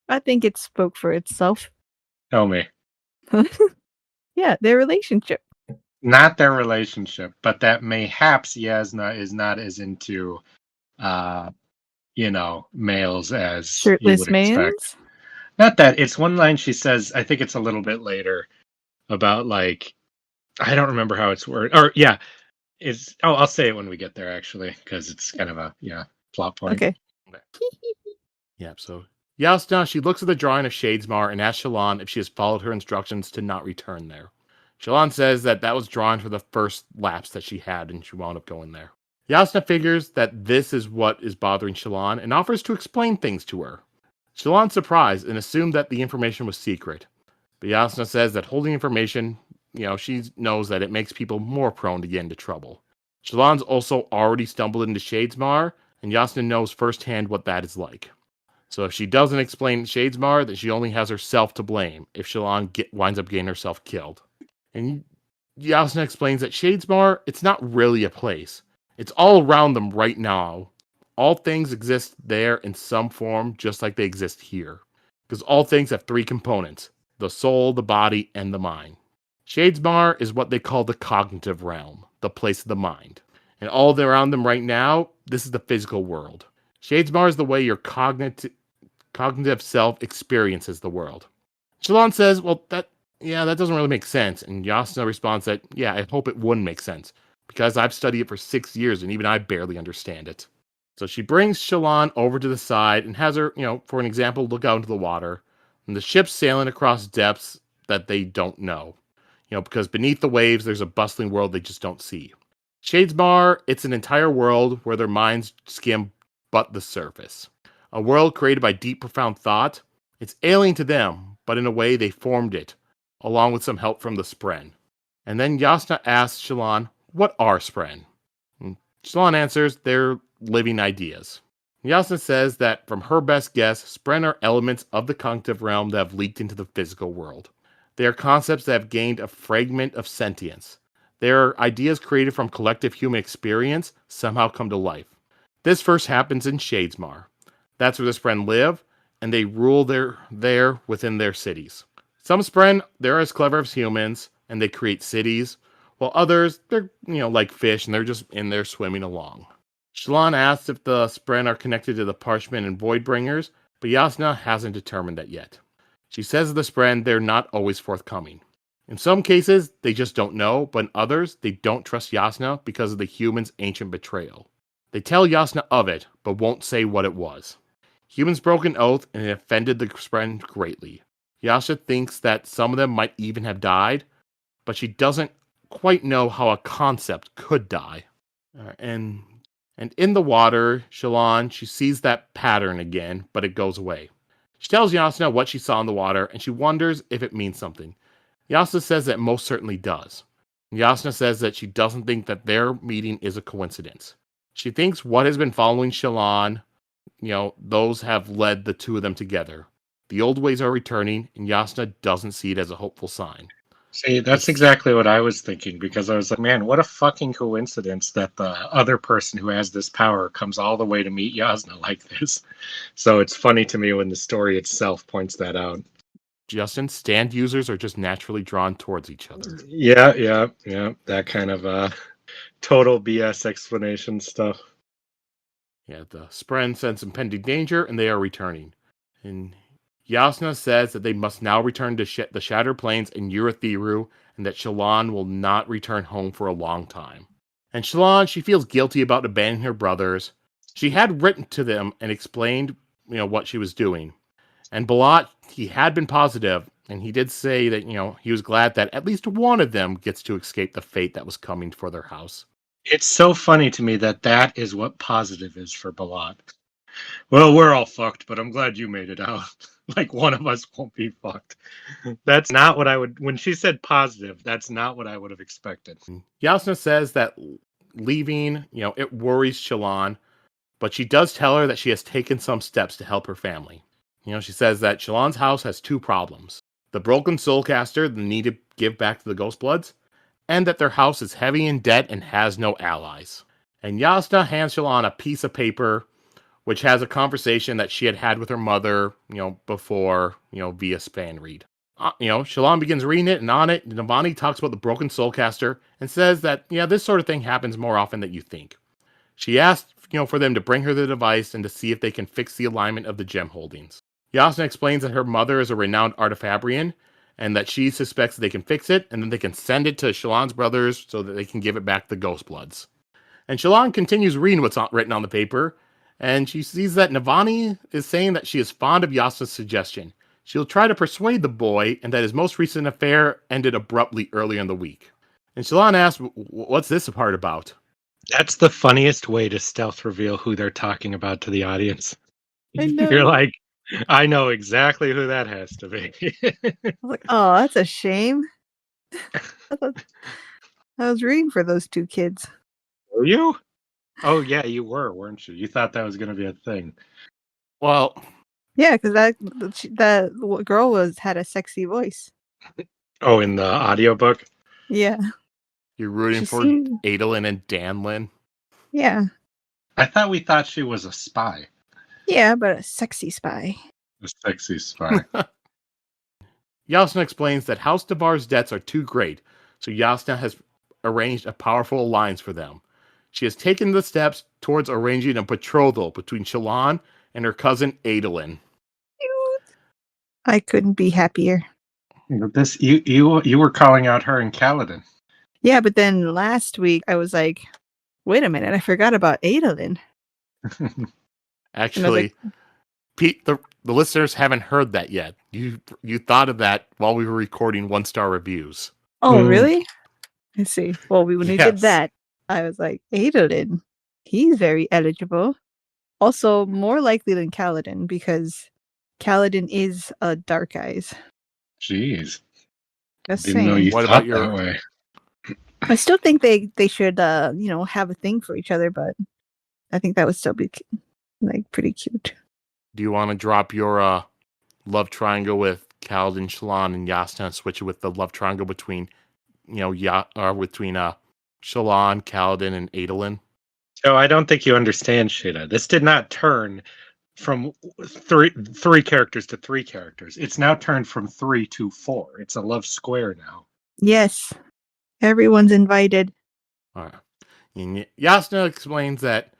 I think it spoke for itself. Tell me. Yeah, their relationship. Not their relationship, but that mayhaps Jasnah is not as into, males as Shirtless you would expect. mans? Not that. It's one line she says, I think it's a little bit later, about like, I don't remember how it's worded. Or, yeah, I'll say it when we get there, actually, because it's kind of a, plot point. Okay. Yeah, so Jasnah, she looks at the drawing of Shadesmar and asks Shallan if she has followed her instructions to not return there. Shallan says that was drawn for the first lapse that she had and she wound up going there. Jasnah figures that this is what is bothering Shallan and offers to explain things to her. Shallan's surprised and assumed that the information was secret. But Jasnah says that holding information, she knows that it makes people more prone to get into trouble. Shallan's also already stumbled into Shadesmar, and Jasnah knows firsthand what that is like. So if she doesn't explain Shadesmar, then she only has herself to blame if Shallan winds up getting herself killed. And Jasnah explains that Shadesmar, it's not really a place. It's all around them right now. All things exist there in some form, just like they exist here. Because all things have 3 components: the soul, the body, and the mind. Shadesmar is what they call the cognitive realm, the place of the mind. And all around them right now, this is the physical world. Shadesmar is the way your cognitive self experiences the world. Shallan says, well, that doesn't really make sense. And Jasnah responds that, yeah, I hope it wouldn't make sense, because I've studied it for 6 years and even I barely understand it. So she brings Shallan over to the side and has her, for an example, look out into the water. And the ship's sailing across depths that they don't know. Because beneath the waves, there's a bustling world they just don't see. Shadesmar, it's an entire world where their minds skim but the surface. A world created by deep, profound thought. It's alien to them, but in a way they formed it, along with some help from the Spren. And then Jasnah asks Shallan, what are Spren? And Shallan answers, they're living ideas. Jasnah says that from her best guess, Spren are elements of the cognitive realm that have leaked into the physical world. They are concepts that have gained a fragment of sentience. They are ideas created from collective human experience, somehow come to life. This first happens in Shadesmar. That's where the Spren live, and they rule there within their cities. Some Spren, they're as clever as humans, and they create cities, while others, they're, like fish, and they're just in there swimming along. Shallan asks if the Spren are connected to the Parchment and Voidbringers, but Jasnah hasn't determined that yet. She says of the Spren, they're not always forthcoming. In some cases, they just don't know, but in others, they don't trust Jasnah because of the humans' ancient betrayal. They tell Jasnah of it, but won't say what it was. Humans broke an oath, and it offended the Spren greatly. Jasnah thinks that some of them might even have died, but she doesn't quite know how a concept could die. And in the water, Shallan, she sees that pattern again, but it goes away. She tells Jasnah what she saw in the water, and she wonders if it means something. Jasnah says that it most certainly does. Jasnah says that she doesn't think that their meeting is a coincidence. She thinks what has been following Shallan, those have led the two of them together. The old ways are returning, and Jasnah doesn't see it as a hopeful sign. See, that's exactly what I was thinking, because I was like, man, what a fucking coincidence that the other person who has this power comes all the way to meet Jasnah like this. So it's funny to me when the story itself points that out. Justin, stand users are just naturally drawn towards each other. Yeah. That kind of total BS explanation stuff. Yeah, the Spren sense impending danger, and they are returning. And Jasnah says that they must now return to the Shattered Plains in Urithiru, and that Shallan will not return home for a long time. And Shallan, she feels guilty about abandoning her brothers. She had written to them and explained, what she was doing. And Balat, he had been positive, and he did say that, he was glad that at least one of them gets to escape the fate that was coming for their house. It's so funny to me that is what positive is for Balat. Well, we're all fucked, but I'm glad you made it out. Like, one of us won't be fucked. That's not what I would... When she said positive, that's not what I would have expected. Jasnah says that leaving, it worries Shallan, but she does tell her that she has taken some steps to help her family. She says that Shallan's house has two problems. The broken soulcaster they need to give back to the Ghostbloods, and that their house is heavy in debt and has no allies. And Jasnah hands Shallan a piece of paper which has a conversation that she had with her mother, before, via span read. Shallan begins reading it, and on it, Navani talks about the broken soulcaster and says that, this sort of thing happens more often than you think. She asks, for them to bring her the device and to see if they can fix the alignment of the gem holdings. Jasnah explains that her mother is a renowned artifabrian, and that she suspects they can fix it, and then they can send it to Shallan's brothers so that they can give it back to the Ghostbloods. And Shallan continues reading what's written on the paper, and she sees that Navani is saying that she is fond of Jasnah's suggestion. She'll try to persuade the boy, and that his most recent affair ended abruptly earlier in the week. And Shallan asks, what's this part about? That's the funniest way to stealth reveal who they're talking about to the audience. I know. You're like, I know exactly who that has to be. I was like, oh, that's a shame. I was rooting for those two kids. Were you? Oh, yeah, you were, weren't you? You thought that was going to be a thing. Well, yeah, because that girl had a sexy voice. Oh, in the audiobook? Yeah. You're rooting for Adolin and Danlin? Yeah. I thought we thought she was a spy. Yeah, but a sexy spy. A sexy spy. Jasnah explains that House Devar's debts are too great, so Jasnah has arranged a powerful alliance for them. She has taken the steps towards arranging a betrothal between Shallan and her cousin Adolin. I couldn't be happier. This you were calling out her and Kaladin. Yeah, but then last week I was like, wait a minute, I forgot about Adolin. Actually, Pete, the listeners haven't heard that yet. You thought of that while we were recording 1-star reviews. Oh, really? Let's see. Well, when we did Yes. that, I was like, Adolin, he's very eligible. Also, more likely than Kaladin, because Kaladin is a Dark Eyes. Jeez. Just Didn't know saying. you What thought about that way. I still think they should, have a thing for each other, but I think that would still be, pretty cute. Do you want to drop your love triangle with Kaladin, Shallan, and Jasnah and switch it with the love triangle between, Shallan, Kaladin, and Adolin? So I don't think you understand, Sheta. This did not turn from three characters to 3 characters. It's now turned from 3 to 4. It's a love square now. Yes. Everyone's invited. All right. And Jasnah explains that,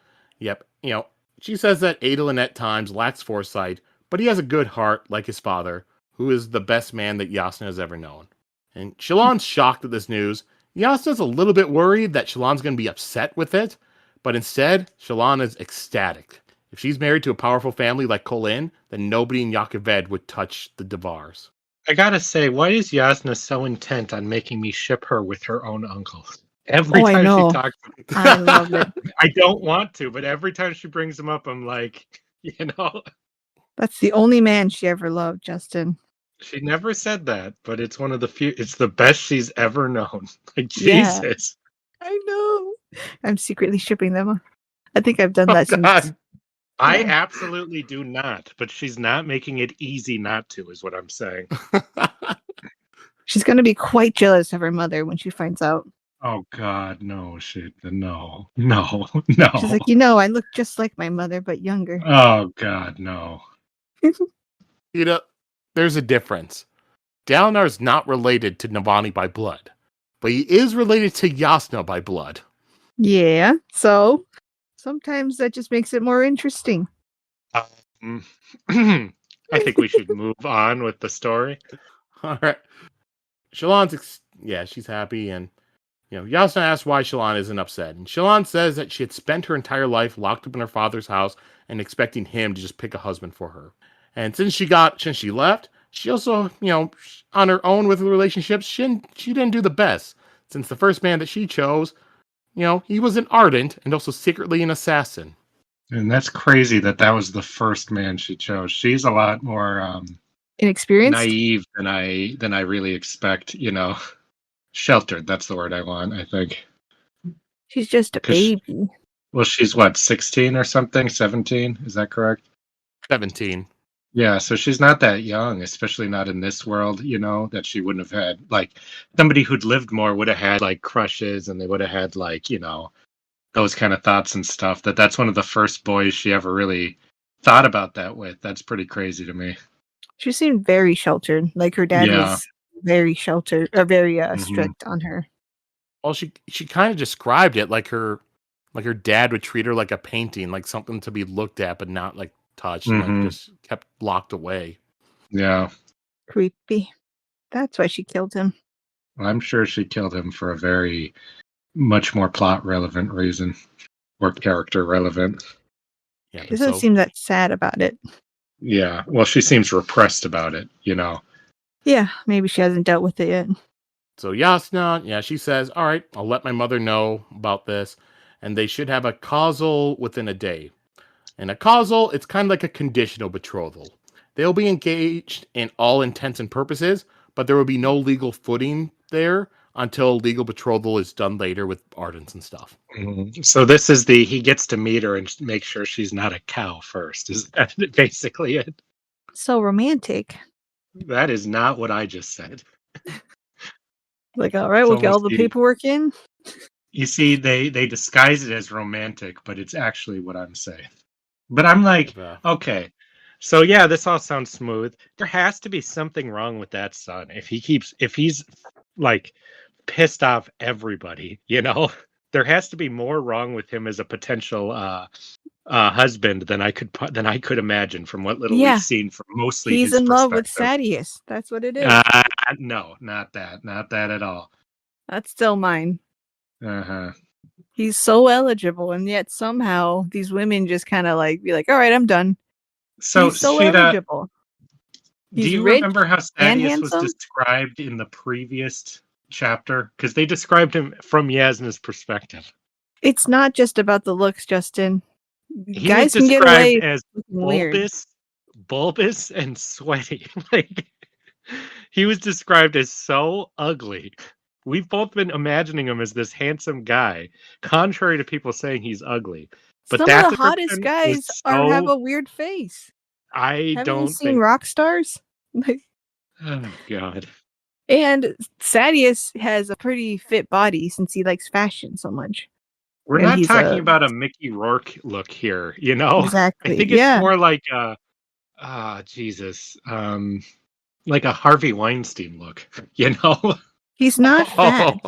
she says that Adolin at times lacks foresight, but he has a good heart like his father, who is the best man that Jasnah has ever known. And Shallan's shocked at this news. Jasnah's a little bit worried that Shallan's going to be upset with it, but instead, Shallan is ecstatic. If she's married to a powerful family like Colin, then nobody in Yakaved would touch the Devars. I gotta say, why is Jasnah so intent on making me ship her with her own uncle? Every I time know. she talks, I love it. I don't want to, but every time she brings him up, I'm like, That's the only man she ever loved, Justin. She never said that, but it's one of the few. It's the best she's ever known. Like, Yeah. Jesus. I know. I'm secretly shipping them. I think I've done that since. God. I Yeah. absolutely do not, but she's not making it easy not to, is what I'm saying. She's going to be quite jealous of her mother when she finds out. Oh, God, no, shit. No. She's like, I look just like my mother, but younger. Oh, God, no. There's a difference. Dalinar's not related to Navani by blood, but he is related to Jasnah by blood. Yeah, so sometimes that just makes it more interesting. I think we should move on with the story. All right. Shallan's, she's happy, and Jasnah asks why Shallan isn't upset, and Shallan says that she had spent her entire life locked up in her father's house and expecting him to just pick a husband for her. And since she left, she also, on her own with relationships, she didn't do the best. Since the first man that she chose, he was an ardent and also secretly an assassin. And that's crazy that was the first man she chose. She's a lot more inexperienced, naive than I really expect. Sheltered. That's the word I want. I think she's just a baby. She's what, 16 or something? 17? Is that correct? 17. Yeah, so she's not that young, especially not in this world, that she wouldn't have had, like, somebody who'd lived more would have had, like, crushes, and they would have had, like, those kind of thoughts and stuff. That's one of the first boys she ever really thought about that with. That's pretty crazy to me. She seemed very sheltered. Like, her dad was very sheltered, or very strict on her. Well, she kind of described it like her dad would treat her like a painting, like something to be looked at, but not, like, touched, like just kept locked away. Yeah. Creepy. That's why she killed him. I'm sure she killed him for a very much more plot relevant reason, or character relevant. Yeah, she doesn't seem that sad about it. Yeah. Well, she seems repressed about it, Yeah, maybe she hasn't dealt with it yet. So Jasnah, she says, all right, I'll let my mother know about this, and they should have a causal within a day. And a causal, it's kind of like a conditional betrothal. They'll be engaged in all intents and purposes, but there will be no legal footing there until legal betrothal is done later with ardents and stuff. Mm-hmm. So this is he gets to meet her and make sure she's not a cow first. Is that basically it? So romantic. That is not what I just said. Like, all right, we'll get all the paperwork in. You see, they disguise it as romantic, but it's actually what I'm saying. But I'm like, okay, so yeah, this all sounds smooth. There has to be something wrong with that son. If he's like pissed off everybody, there has to be more wrong with him as a potential husband than I could imagine from what little we've seen from mostly he's his in love with Sadeas. That's what it is. No, not that at all. That's still mine. Uh-huh. He's so eligible, and yet somehow these women just kind of like be like, "All right, I'm done." So he's so eligible. Do you remember how Sadeas was described in the previous chapter? Because they described him from Jasnah's perspective. It's not just about the looks, Justin. He Guys was can get away as bulbous and sweaty. Like, he was described as so ugly. We've both been imagining him as this handsome guy, contrary to people saying he's ugly. But some of the hottest guys have a weird face. Haven't you seen rock stars? Oh God. And Sadeas has a pretty fit body since he likes fashion so much. We're not talking about a Mickey Rourke look here, Exactly. I think it's more like Jesus. Like a Harvey Weinstein look, He's not fat.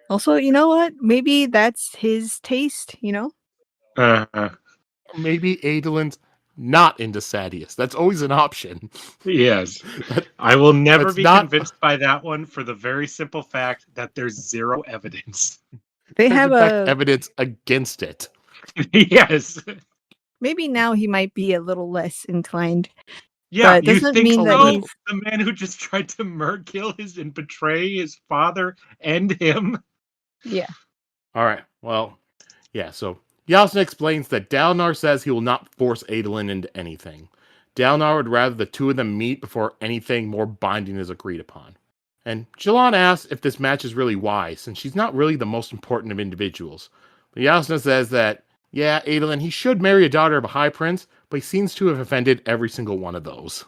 Also, you know what? Maybe that's his taste, Maybe Adelin's not into Sadeas. That's always an option. Yes. I will never be convinced by that one for the very simple fact that there's zero evidence. They have evidence against it. Yes. Maybe now he might be a little less inclined. Yeah, you think so? The man who just tried to kill and betray his father and him? Yeah. All right. Well, yeah, so Jasnah explains that Dalinar says he will not force Adolin into anything. Dalinar would rather the two of them meet before anything more binding is agreed upon. And Shallan asks if this match is really wise, since she's not really the most important of individuals. But Jasnah says that, yeah, Adolin, he should marry a daughter of a high prince, but he seems to have offended every single one of those.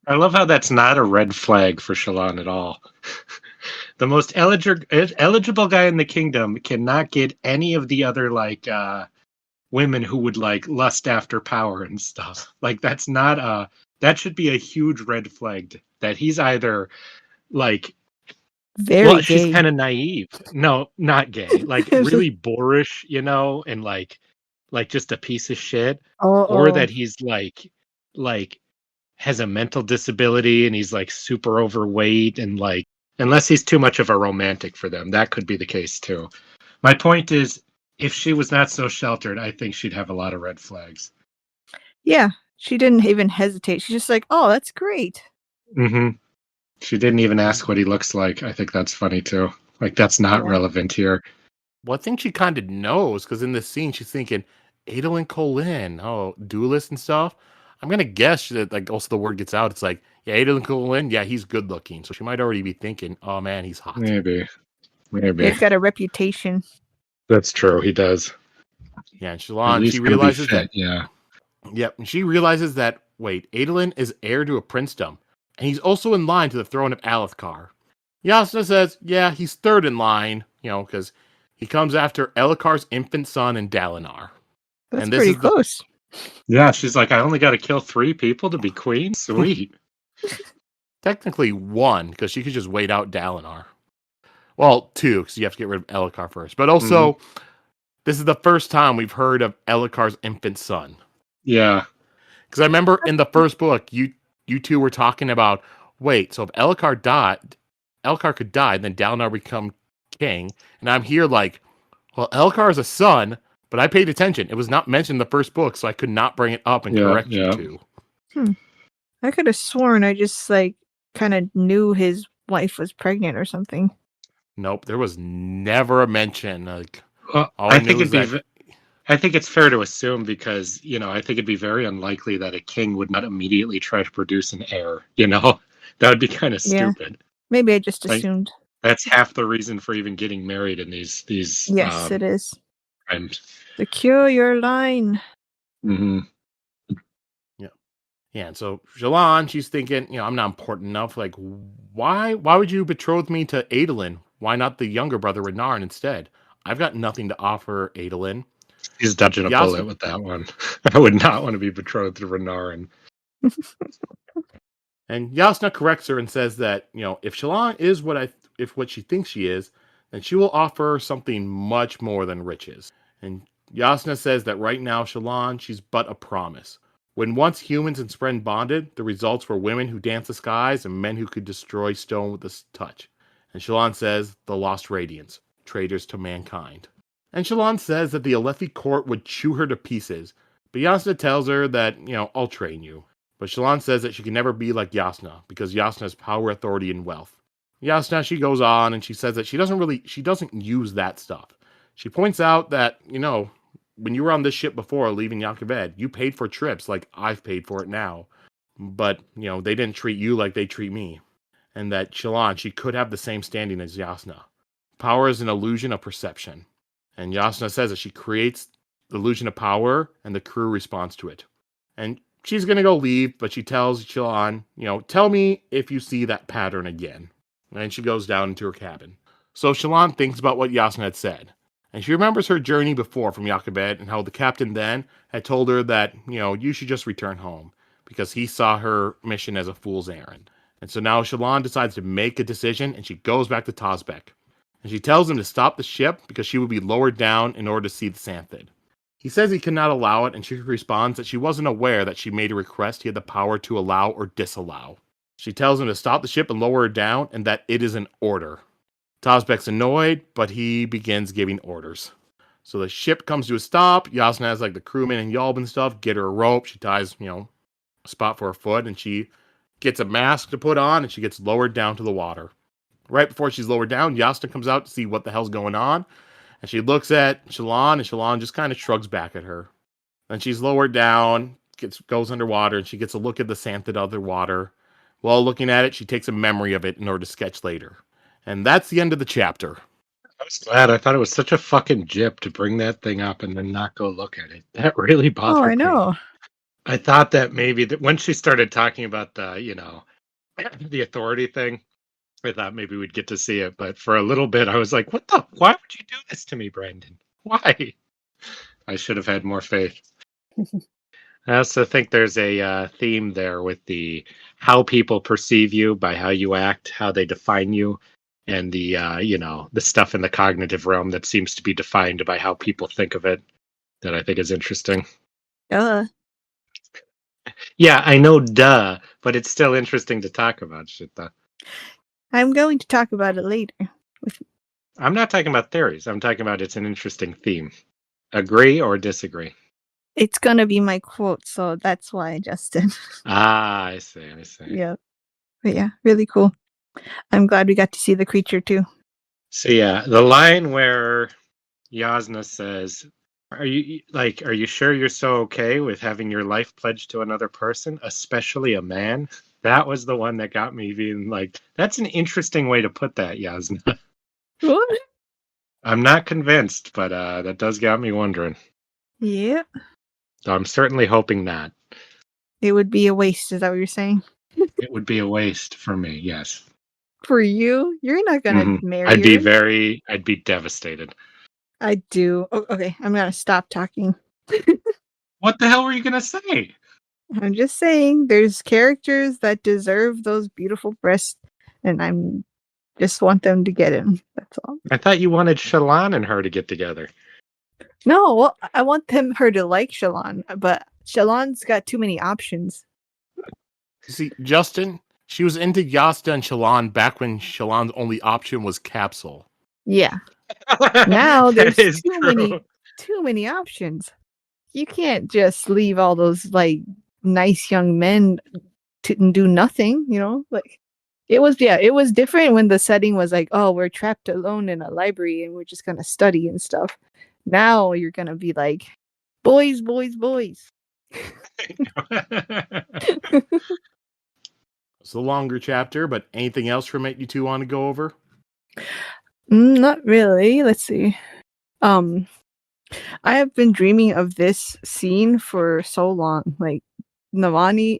I love how that's not a red flag for Shallan at all. The most eligible guy in the kingdom cannot get any of the other, women who would, lust after power and stuff. Like, that's not That should be a huge red flag that he's either like, Very she's gay. kind of naive. No, not gay. Like really boorish, and like just a piece of shit. Or that he's like has a mental disability and he's like super overweight and like, unless he's too much of a romantic for them, that could be the case too. My point is, if she was not so sheltered, I think she'd have a lot of red flags. Yeah, she didn't even hesitate. She's just like, "Oh, that's great." Mm-hmm. She didn't even ask what he looks like. I think that's funny too. Like, that's not relevant here. Well, I think she kind of knows, because in this scene she's thinking Adolin Colin, duelist and stuff. I'm gonna guess that like also the word gets out. It's like, yeah, Adolin Colin, yeah, he's good looking. So she might already be thinking, oh man, he's hot. Maybe. He's got a reputation. That's true. He does. Yeah, and Shallan, she realizes that. Yeah. Yep, and she realizes that. Wait, Adolin is heir to a princedom, and he's also in line to the throne of Alethkar. Jasnah says, yeah, he's third in line, because he comes after Elhokar's infant son and Dalinar. That's pretty close. Yeah, she's like, I only got to kill 3 people to be queen? Sweet. Technically 1, because she could just wait out Dalinar. Well, 2, because you have to get rid of Elhokar first. But also, this is the first time we've heard of Elhokar's infant son. Yeah. Because I remember in the first book, you two were talking about, wait, so if Elhokar died, Elhokar could die, and then Dalinar become king. And I'm here like, well, Elhokar is a son, but I paid attention. It was not mentioned in the first book, so I could not bring it up and correct you two. I could have sworn I just kind of knew his wife was pregnant or something. Nope, there was never a mention. Like, I think it's fair to assume, because I think it'd be very unlikely that a king would not immediately try to produce an heir. That would be kind of stupid. Maybe I just assumed. That's half the reason for even getting married in these. Yes, it is. And secure your line. Mm-hmm. Yeah, and so Shallan, she's thinking, I'm not important enough. Like, why would you betroth me to Adolin? Why not the younger brother Renarin instead? I've got nothing to offer Adolin. He's dodging a bullet with that one. I would not want to be betrothed to Renarin. And Jasnah corrects her and says that, if Shallan is what she thinks she is, then she will offer something much more than riches. And Jasnah says that right now, Shallan, she's but a promise. When once humans and Spren bonded, the results were women who danced the skies and men who could destroy stone with a touch. And Shallan says, the lost Radiance, traitors to mankind. And Shallan says that the Alethi court would chew her to pieces, but Jasnah tells her that, I'll train you. But Shallan says that she can never be like Jasnah, because Jasnah has power, authority, and wealth. Jasnah, she goes on and she says that she doesn't use that stuff. She points out that, when you were on this ship before leaving Yakaved, you paid for trips like I've paid for it now. But, they didn't treat you like they treat me. And that Shallan, she could have the same standing as Jasnah. Power is an illusion of perception. And Jasnah says that she creates the illusion of power and the crew responds to it. And she's going to go leave, but she tells Shallan, tell me if you see that pattern again. And she goes down into her cabin. So Shallan thinks about what Jasnah had said. And she remembers her journey before from Yakaved and how the captain then had told her that, you should just return home because he saw her mission as a fool's errand. And so now Shallan decides to make a decision and she goes back to Tazbek. And she tells him to stop the ship because she would be lowered down in order to see the Santhid. He says he cannot allow it, and she responds that she wasn't aware that she made a request he had the power to allow or disallow. She tells him to stop the ship and lower her down, and that it is an order. Tazbek's annoyed, but he begins giving orders. So the ship comes to a stop. Jasnah has the crewmen and Yalb and stuff get her a rope. She ties, a spot for her foot, and she gets a mask to put on, and she gets lowered down to the water. Right before she's lowered down, Jasnah comes out to see what the hell's going on. And she looks at Shallan, and Shallan just kind of shrugs back at her. Then she's lowered down, goes underwater, and she gets a look at the Santhid underwater. While looking at it, she takes a memory of it in order to sketch later. And that's the end of the chapter. I was glad. I thought it was such a fucking jip to bring that thing up and then not go look at it. That really bothered me. Oh, I know. I thought that maybe when she started talking about the, the authority thing, I thought maybe we'd get to see it. But for a little bit, I was like, why would you do this to me, Brandon? Why? I should have had more faith. I also think there's a theme there with the how people perceive you by how you act, how they define you, and the the stuff in the cognitive realm that seems to be defined by how people think of it. That I think is interesting. Yeah, I know, duh, but it's still interesting to talk about, Sheta. I'm going to talk about it later. I'm not talking about theories. I'm talking about it's an interesting theme. Agree or disagree? It's gonna be my quote, so that's why, Justin. Ah, I see. Yeah. But yeah, really cool. I'm glad we got to see the creature too. So yeah, the line where Jasnah says, are you sure you're so okay with having your life pledged to another person, especially a man? That was the one that got me being like, that's an interesting way to put that, Jasnah. What? I'm not convinced, but that does got me wondering. Yeah. So I'm certainly hoping not. It would be a waste, is that what you're saying? It would be a waste for me, yes. For you? You're not gonna marry I'd be devastated. I do. Oh, okay, I'm gonna stop talking. What the hell were you gonna say? I'm just saying there's characters that deserve those beautiful breasts, and I'm just want them to get him. That's all. I thought you wanted Shallan and her to get together. No, well, I want her to like Shallan, but Shallan's got too many options. See, Justin, she was into Jasnah and Shallan back when Shallan's only option was Capsule. Yeah. Now there's too many options. You can't just leave all those like nice young men to do nothing, like it was different when the setting was like, oh, we're trapped alone in a library and we're just gonna study and stuff. Now you're gonna be like, boys. It's a longer chapter, but anything else from it you two want to go over? Not really. Let's see. I have been dreaming of this scene for so long, like Jasnah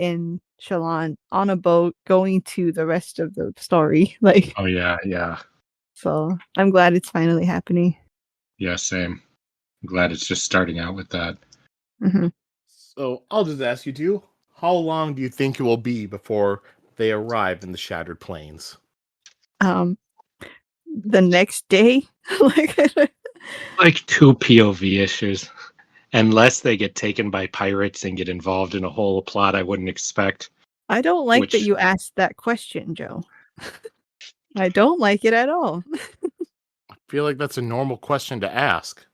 and Shallan on a boat going to the rest of the story. Like, oh yeah. So I'm glad it's finally happening. Yeah, same. I'm glad it's just starting out with that. Mm-hmm. So I'll just ask you two, how long do you think it will be before they arrive in the Shattered Plains? The next day. Like 2 POV issues. Unless they get taken by pirates and get involved in a whole plot I wouldn't expect. I don't like that you asked that question, Joe. I don't like it at all. I feel like that's a normal question to ask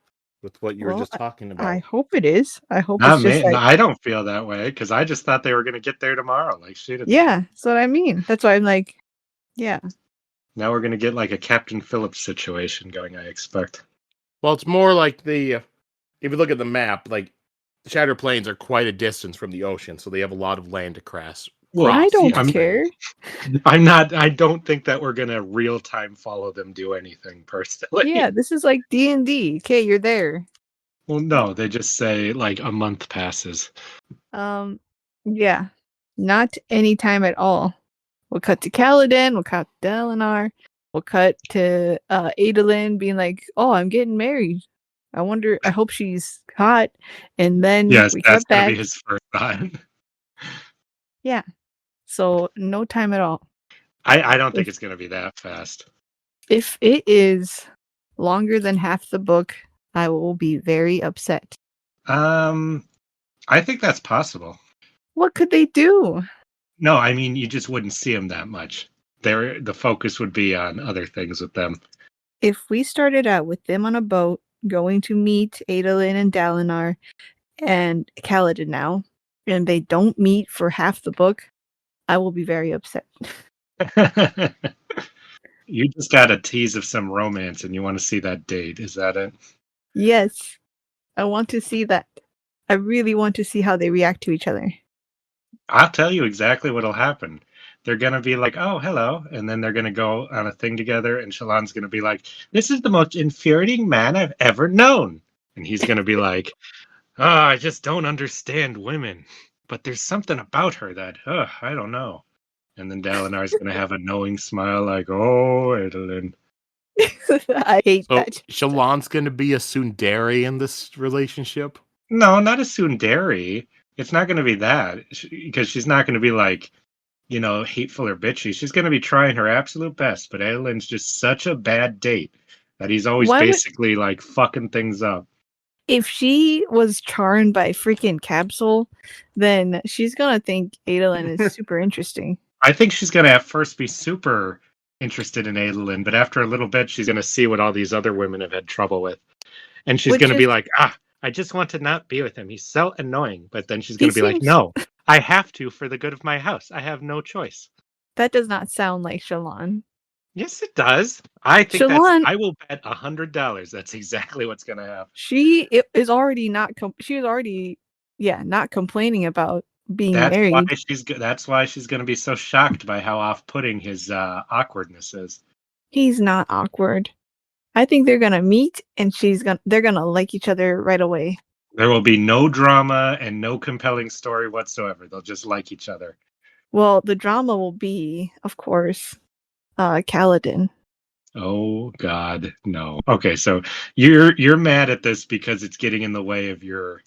with what you were just talking about. I hope it is. I hope Not it's just me. I don't feel that way because I just thought they were going to get there tomorrow. Like shit. Yeah, that's what I mean. That's why I'm like, yeah. Now we're going to get like a Captain Phillips situation going, I expect. Well, it's more like if you look at the map, like the Shattered Plains are quite a distance from the ocean, so they have a lot of land to cross. Well, I don't care. I don't think that we're going to real time follow them do anything personally. Yeah, this is like D&D. Okay, you're there. Well, no, they just say like a month passes. Yeah, not any time at all. We'll cut to Kaladin, we'll cut to Dalinar, we'll cut to Adolin being like, oh, I'm getting married. I hope she's hot. And then yes, we that's cut back. Be his first time. Yeah. So no time at all. I don't think it's going to be that fast. If it is longer than half the book, I will be very upset. I think that's possible. What could they do? No, I mean, you just wouldn't see them that much. The focus would be on other things with them. If we started out with them on a boat, going to meet Adolin and Dalinar and Kaladin now, and they don't meet for half the book, I will be very upset. You just got a tease of some romance and you want to see that date. Is that it? Yes. I want to see that. I really want to see how they react to each other. I'll tell you exactly what'll happen. They're going to be like, oh, hello. And then they're going to go on a thing together. And Shallan's going to be like, this is the most infuriating man I've ever known. And he's going to be like, oh, I just don't understand women. But there's something about her that, I don't know. And then Dalinar's going to have a knowing smile like, oh, Adolin. I hate that. Shallan's going to be a tsundere in this relationship? No, not a tsundere. It's not going to be that because she's not going to be like, hateful or bitchy. She's going to be trying her absolute best. But Adolin's just such a bad date that he's always Why would basically like fucking things up. if she was charmed by freaking Capsule, then she's gonna think Adolin is super interesting. I think she's going to at first be super interested in Adolin, but after a little bit, she's going to see what all these other women have had trouble with. And she's going Which to be is like, I just want to not be with him. He's so annoying. But then she's he going to be like, seems no, I have to for the good of my house. I have no choice. that does not sound like Shallan. Yes, it does. I think Shallan, I will bet $100 that's exactly what's going to happen. is already she is already not complaining about being That's why married. that's why she's going to be so shocked by how off-putting his awkwardness is. He's not awkward. I think they're gonna meet and they're gonna like each other right away. There will be no drama and no compelling story whatsoever. They'll just like each other. Well, the drama will be, of course, Kaladin. Oh God, no. Okay, so you're mad at this because it's getting in the way of your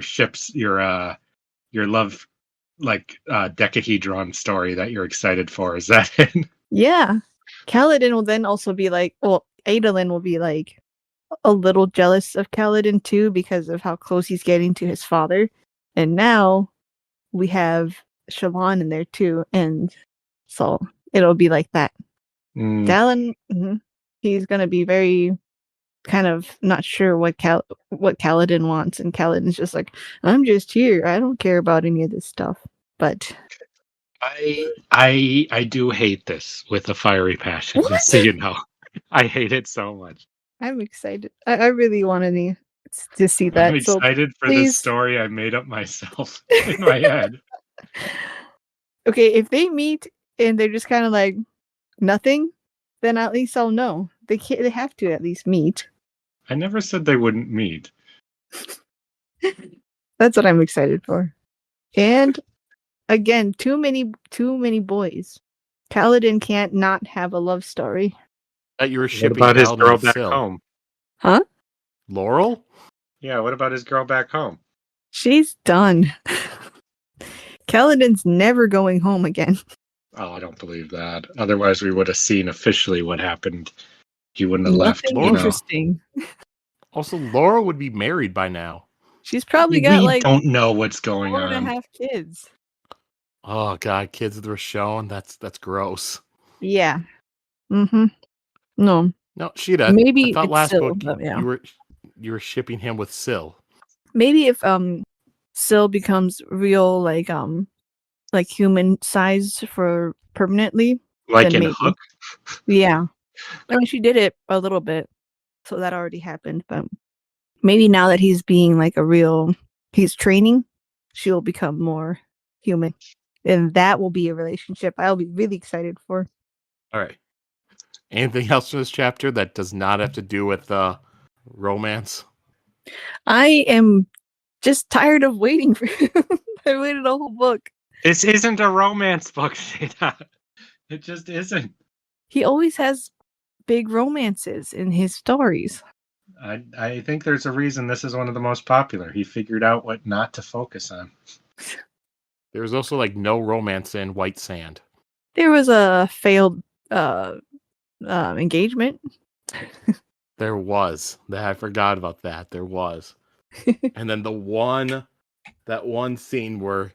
ships, your love decahedron story that you're excited for. Is that it? Yeah. Kaladin will then also be like, well, Adolin will be like a little jealous of Kaladin too because of how close he's getting to his father. And now we have Shallan in there too, and so it'll be like that. Dallin, he's gonna be very kind of not sure what Kaladin wants, and Kaladin's just like, I'm just here. I don't care about any of this stuff. But I do hate this with a fiery passion, just so you know. I hate it so much. I'm excited. I really wanted to see that. I'm excited for this story I made up myself in my head. Okay, if they meet and they're just kind of like nothing, then at least I'll know. They have to at least meet. I never said they wouldn't meet. That's what I'm excited for. And again, too many boys. Kaladin can't not have a love story. That you were shipping about his girl back Sil. home? Huh? Laurel? Yeah, what about his girl back home? She's done. Kaladin's never going home again. Oh, I don't believe that. Otherwise, we would have seen officially what happened. He wouldn't have Nothing left. Interesting. Also, Laurel would be married by now. She's probably got we don't know what's going 4.5 kids. Oh God, kids that were shown. That's gross. Yeah. Mm-hmm. No, Sheta. maybe I thought it's last Sil, book but yeah. you were shipping him with Sil. Maybe if Sil becomes real like human sized for permanently. Like in maybe. Hook? Yeah. I mean she did it a little bit. So that already happened, but maybe now that he's being like he's training, she'll become more human. And that will be a relationship I'll be really excited for. All right. Anything else in this chapter that does not have to do with romance? I am just tired of waiting for I waited a whole book. This isn't a romance book, Sheta. It just isn't. He always has big romances in his stories. I think there's a reason this is one of the most popular. He figured out what not to focus on. There's also like no romance in White Sand. There was a failed engagement. There was. I forgot about that. There was. And then that one scene where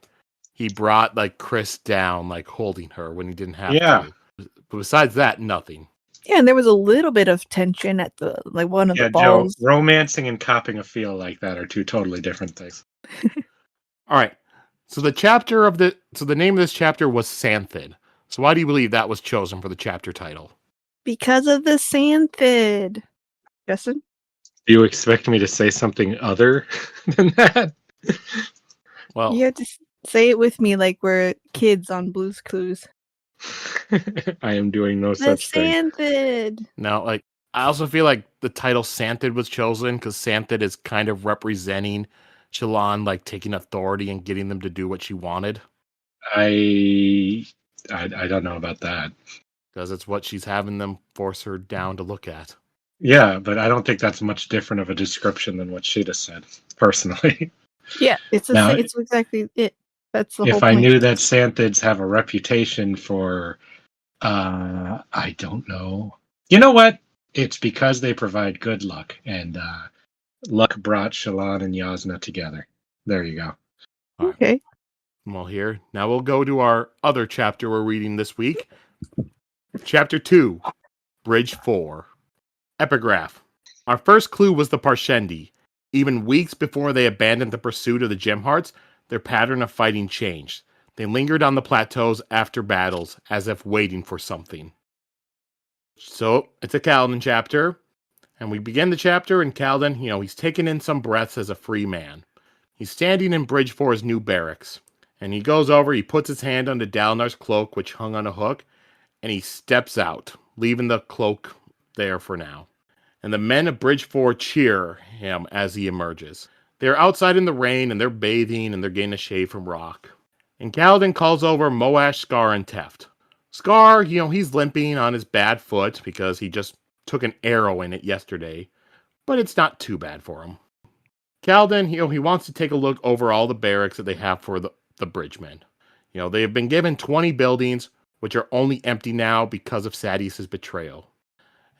he brought like Chris down, like holding her when he didn't have to. But besides that, nothing. Yeah, and there was a little bit of tension at the one of the balls. Joe, romancing and copping a feel like that are two totally different things. All right. So the name of this chapter was Santhid. So why do you believe that was chosen for the chapter title? Because of the Santhid. Justin? Do you expect me to say something other than that? Well, you have to say it with me like we're kids on Blue's Clues. I am doing no such thing. Santhid. No, I also feel like the title Santhid was chosen because Santhid is kind of representing Shallan, like taking authority and getting them to do what she wanted. I don't know about that. Because it's what she's having them force her down to look at. Yeah, but I don't think that's much different of a description than what Sheta said, personally. Yeah, it's the Now, same. It's exactly it. That's the whole if I point. knew that Xanthids have a reputation for, I don't know. You know what? It's because they provide good luck, and luck brought Shallan and Jasnah together. There you go. All right. Okay. Well, here. Now we'll go to our other chapter we're reading this week. Chapter 2, Bridge 4. Epigraph. Our first clue was the Parshendi. Even weeks before they abandoned the pursuit of the gem hearts, their pattern of fighting changed. They lingered on the plateaus after battles, as if waiting for something. So, it's a Kaladin chapter, and we begin the chapter, and Kaladin, he's taken in some breaths as a free man. He's standing in Bridge Four's new barracks, and he goes over, he puts his hand onto Dalinar's cloak, which hung on a hook, and he steps out, leaving the cloak there for now. And the men of Bridge 4 cheer him as he emerges. They're outside in the rain, and they're bathing, and they're getting a shave from Rock. And Kaladin calls over Moash, Scar, and Teft. Scar, he's limping on his bad foot because he just took an arrow in it yesterday, but it's not too bad for him. Kaladin, he wants to take a look over all the barracks that they have for the bridgemen. They have been given 20 buildings, which are only empty now because of Sadeas' betrayal.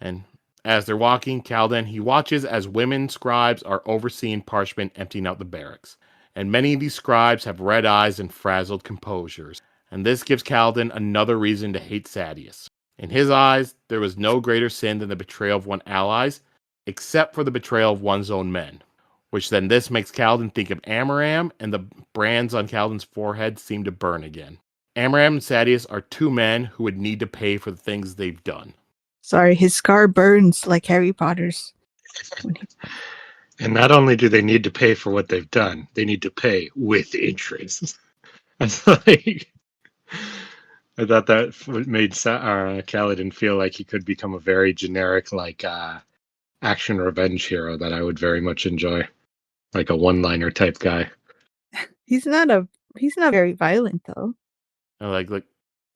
And as they're walking, Kaladin, he watches as women scribes are overseeing parchment emptying out the barracks. And many of these scribes have red eyes and frazzled composures. And this gives Kaladin another reason to hate Sadeas. In his eyes, there was no greater sin than the betrayal of one's allies, except for the betrayal of one's own men. Which then this makes Kaladin think of Amaram, and the brands on Kaladin's forehead seem to burn again. Amaram and Sadeas are two men who would need to pay for the things they've done. Sorry, his scar burns like Harry Potter's. And not only do they need to pay for what they've done, they need to pay with interest. It's like, I thought that made Kaladin feel like he could become a very generic, action revenge hero that I would very much enjoy, like a one-liner type guy. He's not very violent though. Like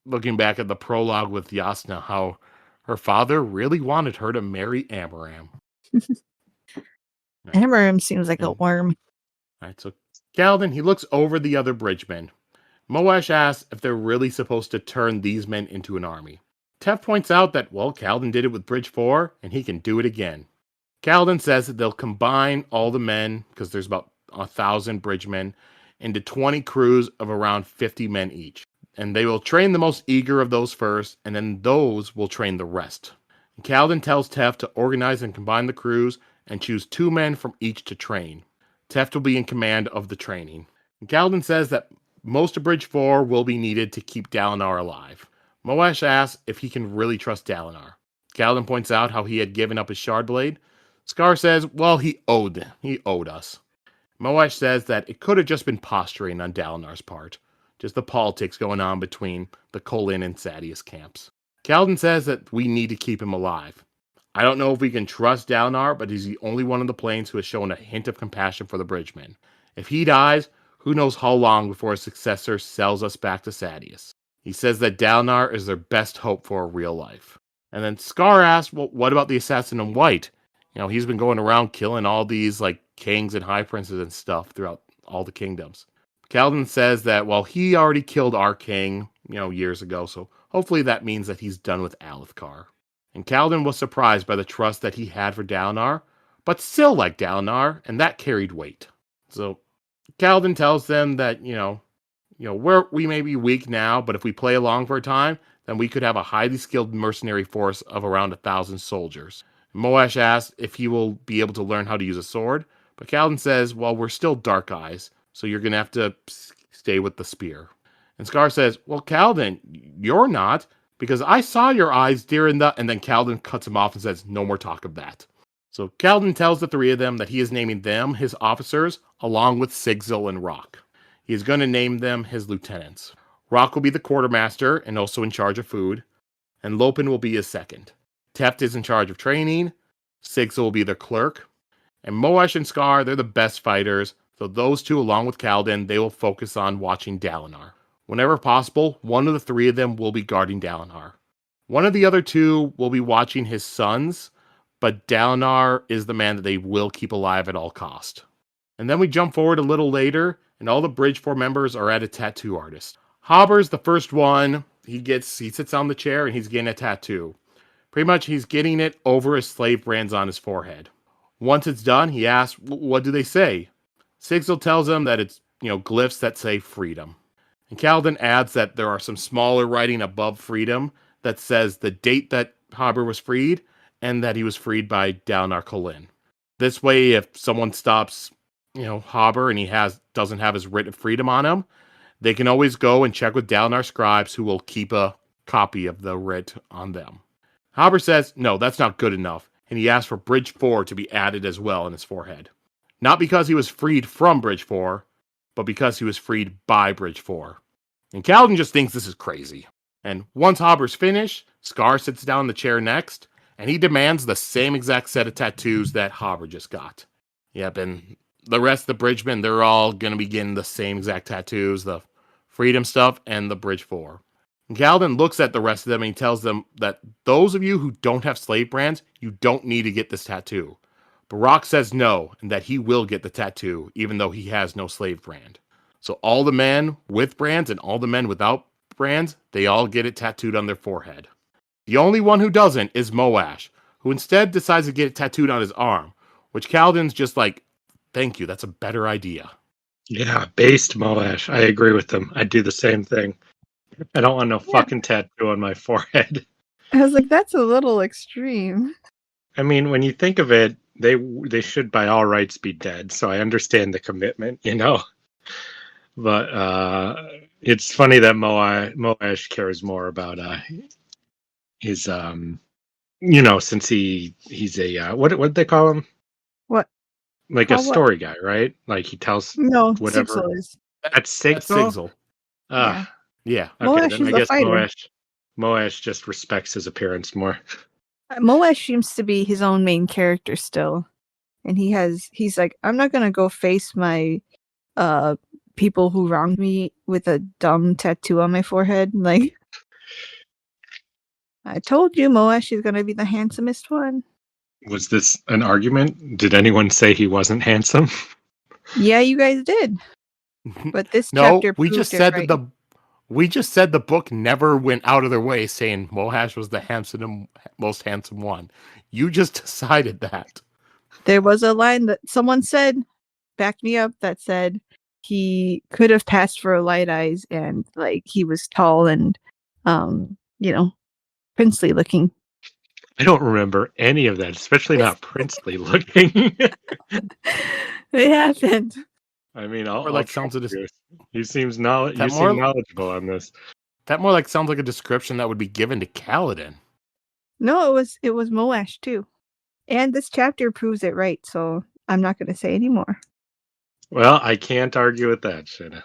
looking back at the prologue with Jasnah, how her father really wanted her to marry Amaram. Amaram seems like a worm. All right, so Kaladin, he looks over the other bridgemen. Moash asks if they're really supposed to turn these men into an army. Teft points out that, Kaladin did it with Bridge 4, and he can do it again. Kaladin says that they'll combine all the men, because there's about 1,000 bridgemen, into 20 crews of around 50 men each. And they will train the most eager of those first, and then those will train the rest. And Kaladin tells Teft to organize and combine the crews and choose 2 men from each to train. Teft will be in command of the training. And Kaladin says that most of Bridge 4 will be needed to keep Dalinar alive. Moash asks if he can really trust Dalinar. Kaladin points out how he had given up his shard blade. Scar says, he owed us. Moash says that it could have just been posturing on Dalinar's part. Just the politics going on between the Kholin and Sadeas camps. Kaladin says that we need to keep him alive. I don't know if we can trust Dalinar, but he's the only one on the plains who has shown a hint of compassion for the bridgemen. If he dies, who knows how long before his successor sells us back to Sadeas. He says that Dalinar is their best hope for a real life. And then Scar asks, what about the assassin in white? He's been going around killing all these, kings and high princes and stuff throughout all the kingdoms. Kaladin says that, he already killed our king, years ago, so hopefully that means that he's done with Alethkar. And Kaladin was surprised by the trust that he had for Dalinar, but still liked Dalinar, and that carried weight. So Kaladin tells them that, we may be weak now, but if we play along for a time, then we could have a highly skilled mercenary force of around 1,000 soldiers. Moash asks if he will be able to learn how to use a sword, but Kaladin says, we're still Dark Eyes, so you're going to have to stay with the spear. And Scar says, Kaladin, you're not, because I saw your eyes during the... And then Kaladin cuts him off and says, no more talk of that. So Kaladin tells the 3 of them that he is naming them his officers, along with Sigzil and Rock. He is going to name them his lieutenants. Rock will be the quartermaster and also in charge of food, and Lopen will be his second. Teft is in charge of training, Sigzil will be their clerk, and Moash and Scar, they're the best fighters, so those 2, along with Kaladin, they will focus on watching Dalinar. Whenever possible, one of the 3 of them will be guarding Dalinar. One of the other 2 will be watching his sons, but Dalinar is the man that they will keep alive at all cost. And then we jump forward a little later, and all the Bridge Four members are at a tattoo artist. Hobber's the first one. He sits on the chair and he's getting a tattoo. Pretty much he's getting it over his slave brands on his forehead. Once it's done, he asks, what do they say? Sigil tells him that it's, glyphs that say freedom. And Kaladin adds that there are some smaller writing above freedom that says the date that Hobber was freed and that he was freed by Dalinar Kholin. This way, if someone stops, Hobber and he doesn't have his writ of freedom on him, they can always go and check with Dalinar scribes who will keep a copy of the writ on them. Hobber says, no, that's not good enough, and he asks for Bridge 4 to be added as well in his forehead. Not because he was freed from Bridge 4, but because he was freed by Bridge 4. And Kaladin just thinks this is crazy. And once Hobber's finished, Scar sits down in the chair next, and he demands the same exact set of tattoos that Hobber just got. Yep, and the rest of the Bridgemen, they're all going to be getting the same exact tattoos, the freedom stuff and the Bridge 4. And Kaladin looks at the rest of them and he tells them that those of you who don't have slave brands, you don't need to get this tattoo. Barak says no, and that he will get the tattoo, even though he has no slave brand. So all the men with brands and all the men without brands, they all get it tattooed on their forehead. The only one who doesn't is Moash, who instead decides to get it tattooed on his arm, which Kaladin's just like, thank you, that's a better idea. Yeah, based Moash. I agree with them. I'd do the same thing. I don't want no fucking tattoo on my forehead. I was like, that's a little extreme. I mean, when you think of it, they should by all rights be dead. So I understand the commitment, But it's funny that Moash cares more about his since he's a what do they call him? What? Like a story guy, right? Like he tells whatever. Sigil is. That's Sigil. Yeah. Okay, Moash then I is a guess fighter. Moash just respects his appearance more. Moash seems to be his own main character still. And he's like, I'm not gonna go face my people who wronged me with a dumb tattoo on my forehead. Like, I told you Moash is gonna be the handsomest one. Was this an argument? Did anyone say he wasn't handsome? Yeah, you guys did. But this No, chapter we just said right. that we just said the book never went out of their way saying Moash was the most handsome one. You just decided that. There was a line that someone said, backed me up, that said he could have passed for a Light Eyes and like he was tall and princely looking. I don't remember any of that, especially not princely looking. It happened. I mean, you seem knowledgeable on this. That more like sounds like a description that would be given to Kaladin. No, it was Moash too. And this chapter proves it right, so I'm not going to say anymore. Well, I can't argue with that, Sheta.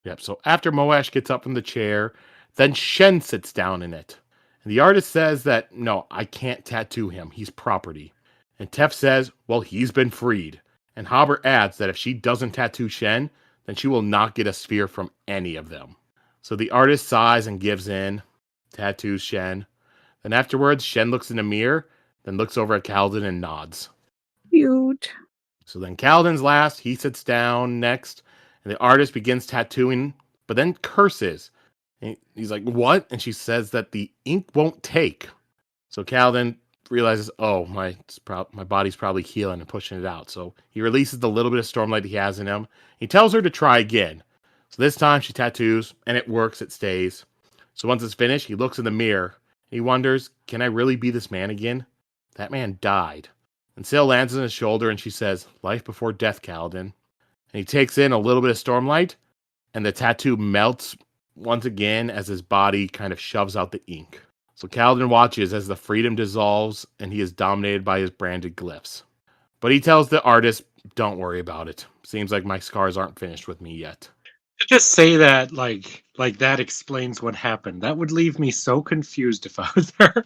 Yep, so after Moash gets up from the chair, then Shen sits down in it. And the artist says that, no, I can't tattoo him. He's property. And Tef says, well, he's been freed. And Hobber adds that if she doesn't tattoo Shen, then she will not get a sphere from any of them. So the artist sighs and gives in, tattoos Shen. Then afterwards, Shen looks in the mirror, then looks over at Kaladin and nods. Cute. So then Kaladin's last, he sits down next, and the artist begins tattooing, but then curses. And he's like, what? And she says that the ink won't take. So Kaladin realizes, oh, my body's probably healing and pushing it out. So he releases the little bit of Stormlight he has in him. He tells her to try again. So this time she tattoos, and it works, it stays. So once it's finished, he looks in the mirror. And he wonders, can I really be this man again? That man died. And Sail lands on his shoulder, and she says, life before death, Kaladin. And he takes in a little bit of Stormlight, and the tattoo melts once again as his body kind of shoves out the ink. So Kaladin watches as the freedom dissolves and he is dominated by his branded glyphs. But he tells the artist, don't worry about it. Seems like my scars aren't finished with me yet. To just say that like that explains what happened. That would leave me so confused if I was her.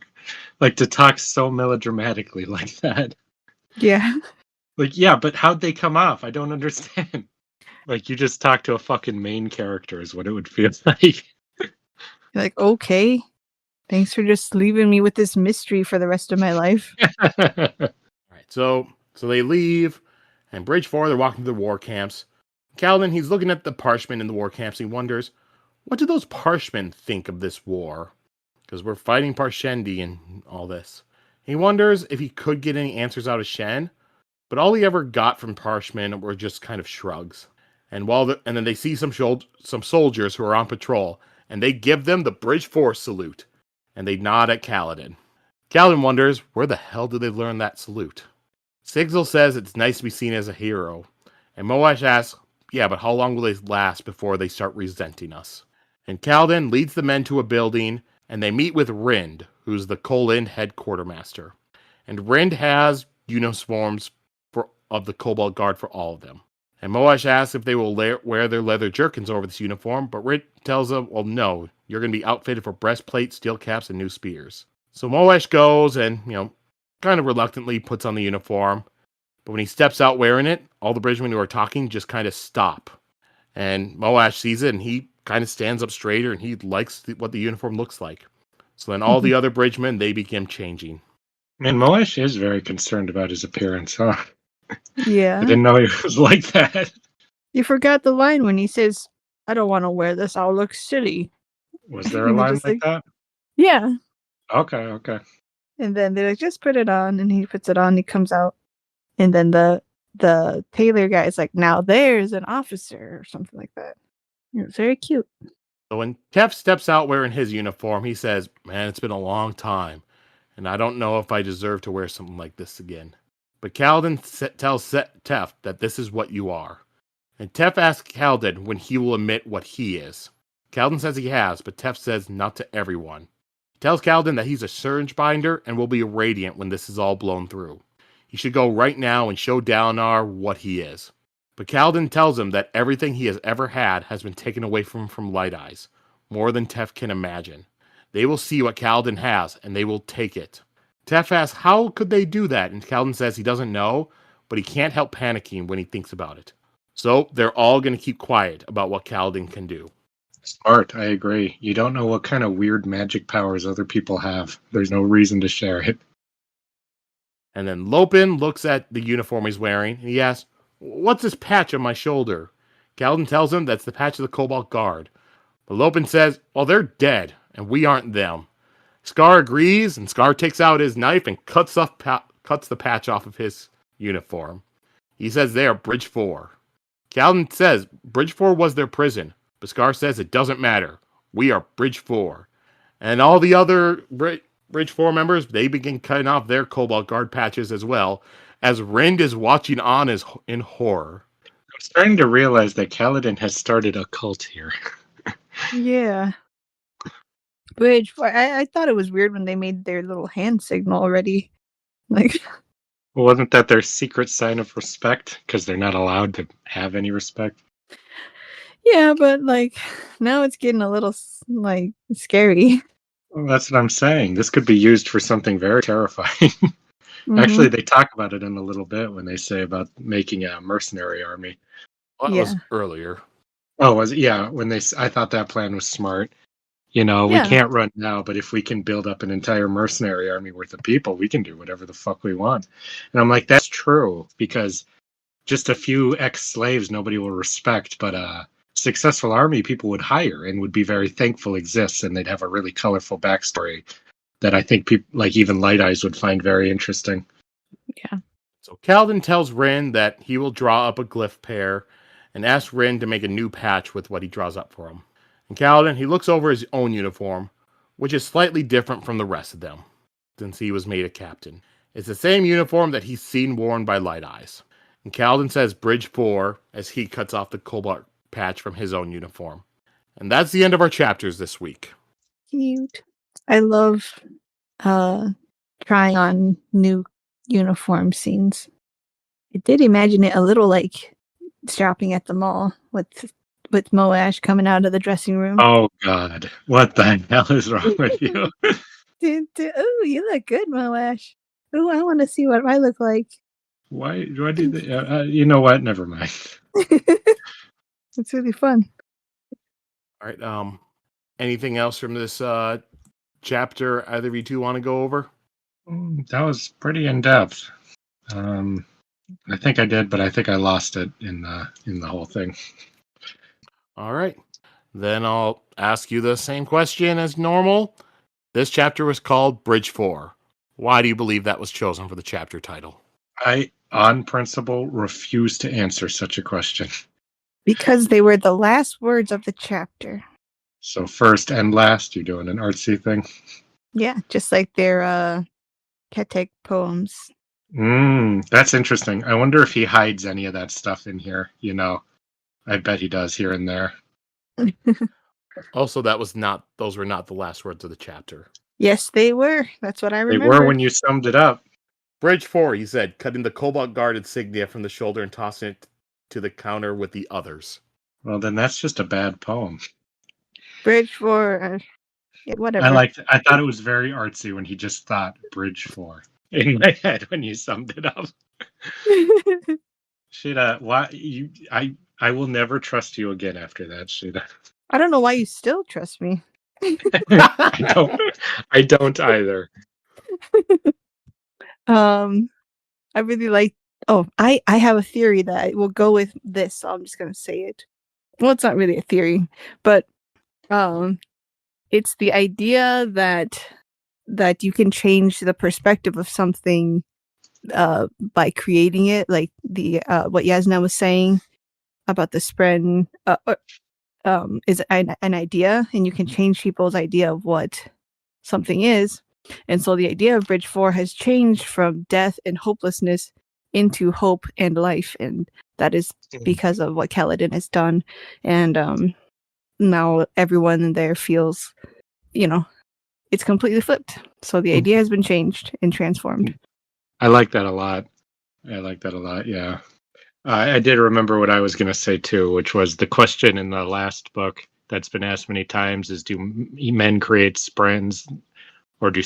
Like to talk so melodramatically like that. Yeah. Like, yeah, but how'd they come off? I don't understand. Like, you just talk to a fucking main character is what it would feel like. Like, okay. Thanks for just leaving me with this mystery for the rest of my life. All right, so they leave, and Bridge 4, they're walking to the war camps. Kaladin, he's looking at the Parshmen in the war camps. And he wonders, what do those Parshmen think of this war? Because we're fighting Parshendi and all this. He wonders if he could get any answers out of Shen, but all he ever got from Parshmen were just kind of shrugs. And then they see some soldiers who are on patrol, and they give them the Bridge 4 salute, and they nod at Kaladin. Kaladin wonders, where the hell did they learn that salute? Sigil says it's nice to be seen as a hero, and Moash asks, yeah, but how long will they last before they start resenting us? And Kaladin leads the men to a building, and they meet with Rind, who's the Kolind head quartermaster. And Rind has uniforms of the Cobalt Guard for all of them. And Moash asks if they will wear their leather jerkins over this uniform, but Rind tells them, well, no, you're going to be outfitted for breastplates, steel caps, and new spears. So Moash goes and, kind of reluctantly puts on the uniform. But when he steps out wearing it, all the bridgemen who are talking just kind of stop. And Moash sees it, and he kind of stands up straighter, and he likes what the uniform looks like. So then all the other bridgemen, they begin changing. And Moash is very concerned about his appearance, huh? Yeah. I didn't know he was like that. You forgot the line when he says, I don't want to wear this, I'll look silly. Was there a line like that? Yeah. Okay. And then they're like, just put it on, and he puts it on, he comes out. And then the tailor guy is like, now there's an officer, or something like that. It was very cute. So when Tef steps out wearing his uniform, he says, man, it's been a long time, and I don't know if I deserve to wear something like this again. But Kaladin tells Tef that this is what you are. And Tef asks Kaladin when he will admit what he is. Kaladin says he has, but Tef says not to everyone. He tells Kaladin that he's a surge binder and will be radiant when this is all blown through. He should go right now and show Dalinar what he is. But Kaladin tells him that everything he has ever had has been taken away from Light Eyes, more than Tef can imagine. They will see what Kaladin has, and they will take it. Tef asks how could they do that, and Kaladin says he doesn't know, but he can't help panicking when he thinks about it. So they're all going to keep quiet about what Kaladin can do. Smart, I agree. You don't know what kind of weird magic powers other people have. There's no reason to share it. And then Lopin looks at the uniform he's wearing, and he asks, what's this patch on my shoulder? Kaladin tells him that's the patch of the Cobalt Guard. But Lopin says, well, they're dead, and we aren't them. Scar agrees, and Scar takes out his knife and cuts the patch off of his uniform. He says they are Bridge 4. Kaladin says Bridge 4 was their prison, but Scar says it doesn't matter. We are Bridge 4. And all the other Bridge 4 members, they begin cutting off their Cobalt Guard patches as well, as Rind is watching on in horror. I'm starting to realize that Kaladin has started a cult here. Yeah. Bridge 4. I thought it was weird when they made their little hand signal already. Like, Well, wasn't that their secret sign of respect? Because they're not allowed to have any respect. yeah, but now it's getting a little scary. Well, that's what I'm saying. This could be used for something very terrifying. Mhm. Actually, they talk about it in a little bit when they say about making a mercenary army. Well, that Yeah. was earlier. Oh, was it? Yeah, I thought that plan was smart. We can't run now, but if we can build up an entire mercenary army worth of people, we can do whatever the fuck we want. And I'm like, that's true, because just a few ex-slaves nobody will respect, but a successful army people would hire and would be very thankful exists, and they'd have a really colorful backstory that I think people, like even Light Eyes, would find very interesting. Yeah. So Kaladin tells Rind that he will draw up a glyph pair and asks Rind to make a new patch with what he draws up for him. And Kaladin, he looks over his own uniform, which is slightly different from the rest of them, since he was made a captain. It's the same uniform that he's seen worn by Light Eyes. And Kaladin says Bridge 4 as he cuts off the Cobalt patch from his own uniform. And that's the end of our chapters this week. Cute. I love trying on new uniform scenes. I did imagine it a little like shopping at the mall with Moash coming out of the dressing room. Oh, God. What the hell is wrong with you? Oh, you look good, Moash. Oh, I want to see what I look like. Why do they? You know what? Never mind. It's really fun. All right. Anything else from this chapter either of you two want to go over? That was pretty in depth. I think I did, but I think I lost it in the whole thing. All right. Then I'll ask you the same question as normal. This chapter was called Bridge 4. Why do you believe that was chosen for the chapter title? I, on principle, refuse to answer such a question. Because they were the last words of the chapter. So first and last, you're doing an artsy thing? Yeah, just like their Ketek poems. That's interesting. I wonder if he hides any of that stuff in here. I bet he does here and there. Also, those were not the last words of the chapter. Yes, they were. That's what I remember. They were when you summed it up. Bridge 4, he said, cutting the cobalt guard insignia from the shoulder and tossing it to the counter with the others. Well, then that's just a bad poem. Bridge 4. Yeah, whatever. I thought it was very artsy when he just thought Bridge 4 in my head when you summed it up. Sheta, why I will never trust you again after that, Sheta. I don't know why you still trust me. I don't either. I really like. Oh, I have a theory that will go with this, so I'm just gonna say it. Well, it's not really a theory, but it's the idea that you can change the perspective of something by creating it, like the what Jasnah was saying about the spren is an idea, and you can change people's idea of what something is. And so the idea of Bridge 4 has changed from death and hopelessness into hope and life, and that is because of what Kaladin has done. And now everyone there feels, it's completely flipped. So the idea has been changed and transformed. I like that a lot. Yeah. I did remember what I was going to say too, which was the question in the last book that's been asked many times is, do men create sprens, or do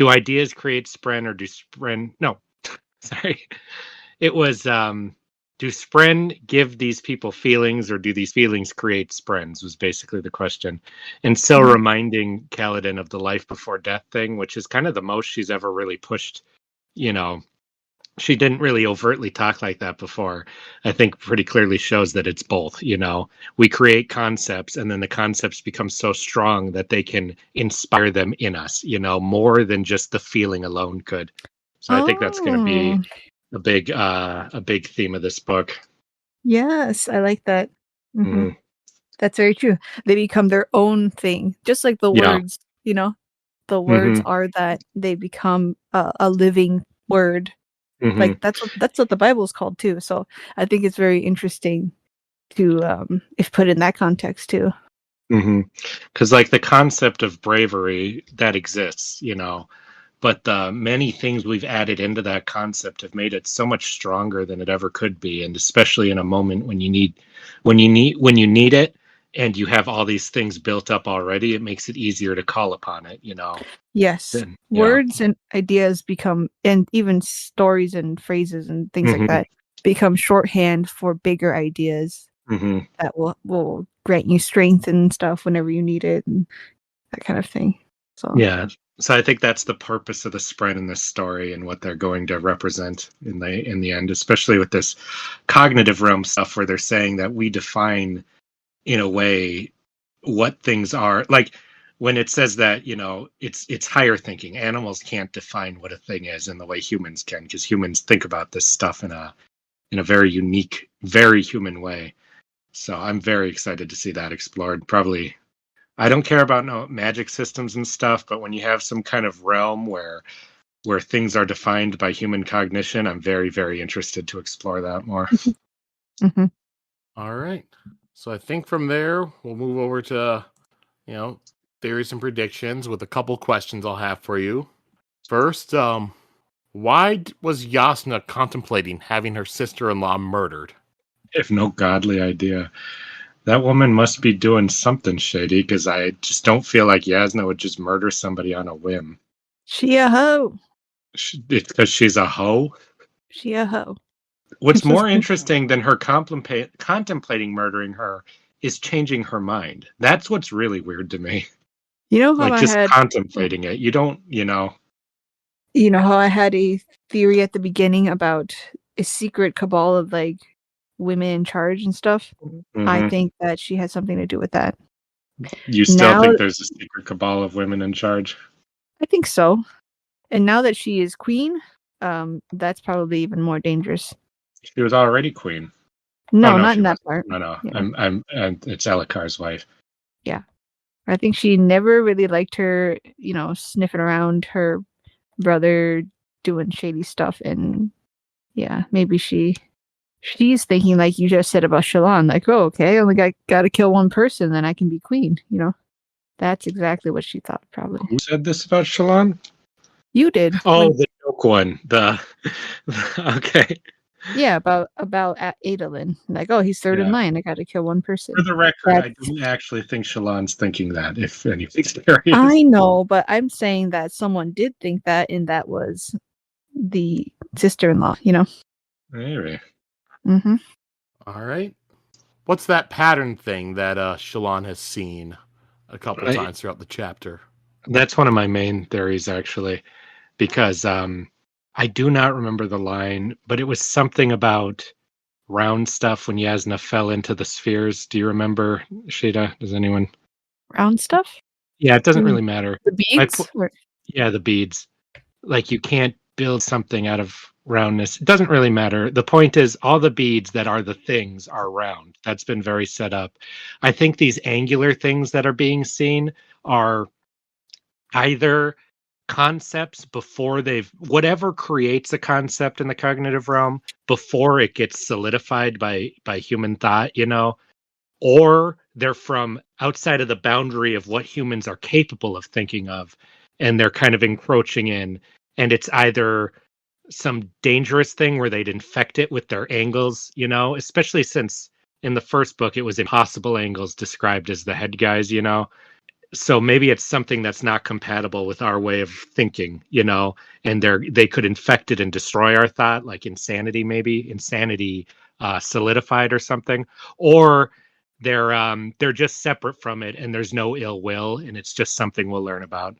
ideas create spren, or do spren? No, sorry. It was, do spren give these people feelings, or do these feelings create sprens, was basically the question. And so reminding Kaladin of the life before death thing, which is kind of the most she's ever really pushed, she didn't really overtly talk like that before. I think pretty clearly shows that it's both. We create concepts, and then the concepts become so strong that they can inspire them in us, more than just the feeling alone could. So I think that's going to be a big theme of this book. Yes, I like that. Mm-hmm. That's very true. They become their own thing, just like the words. The words are that they become a living word. Like that's what the Bible is called too. So I think it's very interesting to if put in that context too. Because like the concept of bravery that exists, but the many things we've added into that concept have made it so much stronger than it ever could be, and especially in a moment when you need it, and you have all these things built up already, it makes it easier to call upon it. Yes, words and ideas become, and even stories and phrases and things like that become shorthand for bigger ideas that will grant you strength and stuff whenever you need it, and that kind of thing. So so I think that's the purpose of the spren in this story and what they're going to represent in the end, especially with this cognitive realm stuff where they're saying that we define in a way what things are. Like when it says that, it's higher thinking. Animals can't define what a thing is in the way humans can, because humans think about this stuff in a very unique, very human way. So I'm very excited to see that explored. Probably, I don't care about no magic systems and stuff, but when you have some kind of realm where things are defined by human cognition, I'm very, very interested to explore that more. All right. So I think from there, we'll move over to, theories and predictions with a couple questions I'll have for you. First, why was Jasnah contemplating having her sister-in-law murdered? I have no godly idea. That woman must be doing something shady, because I just don't feel like Jasnah would just murder somebody on a whim. She a hoe. It's because she's a hoe? She a hoe. What's more interesting than her contemplating murdering her is changing her mind. That's what's really weird to me. You know how Like I just had, contemplating it. You don't, you know how I had a theory at the beginning about a secret cabal of like women in charge and stuff. I Mhm. think that she has something to do with that. You still Now, think there's a secret cabal of women in charge? I think so. And now that she is queen, that's probably even more dangerous. She was already queen. Oh No, no, not she in that wasn't. part. No. Yeah, It's Elikar's wife. yeah. I think she never really liked her, sniffing around her brother doing shady stuff, and yeah, maybe she's thinking like you just said about Shallan, like, oh, okay, I only got to kill one person, then I can be queen. That's exactly what she thought, probably. Who said this about Shallan? You did. Oh, the joke one. Okay. Yeah, about Adolin. Like, oh, he's third in Yeah. line. I got to kill one person. For the record, That's, I don't actually think Shallan's thinking that, if anything's serious. I know, but I'm saying that someone did think that, and that was the sister-in-law. Maybe. Mm-hmm. All right. What's that pattern thing that Shallan has seen a couple times throughout the chapter? That's one of my main theories, actually, because I do not remember the line, but it was something about round stuff when Jasnah fell into the spheres. Do you remember, Sheta? Does anyone? Round stuff? Yeah, it doesn't You mean really matter. the beads? Yeah, the beads. Like you can't build something out of roundness. It doesn't really matter. The point is all the beads that are the things are round. That's been very set up. I think these angular things that are being seen are either concepts before they've whatever creates a concept in the cognitive realm before it gets solidified by human thought, or they're from outside of the boundary of what humans are capable of thinking of, and they're kind of encroaching in, and it's either some dangerous thing where they'd infect it with their angles, especially since in the first book it was impossible angles described as the head guys, so maybe it's something that's not compatible with our way of thinking, and they could infect it and destroy our thought, like insanity solidified or something, or they're just separate from it and there's no ill will and it's just something we'll learn about.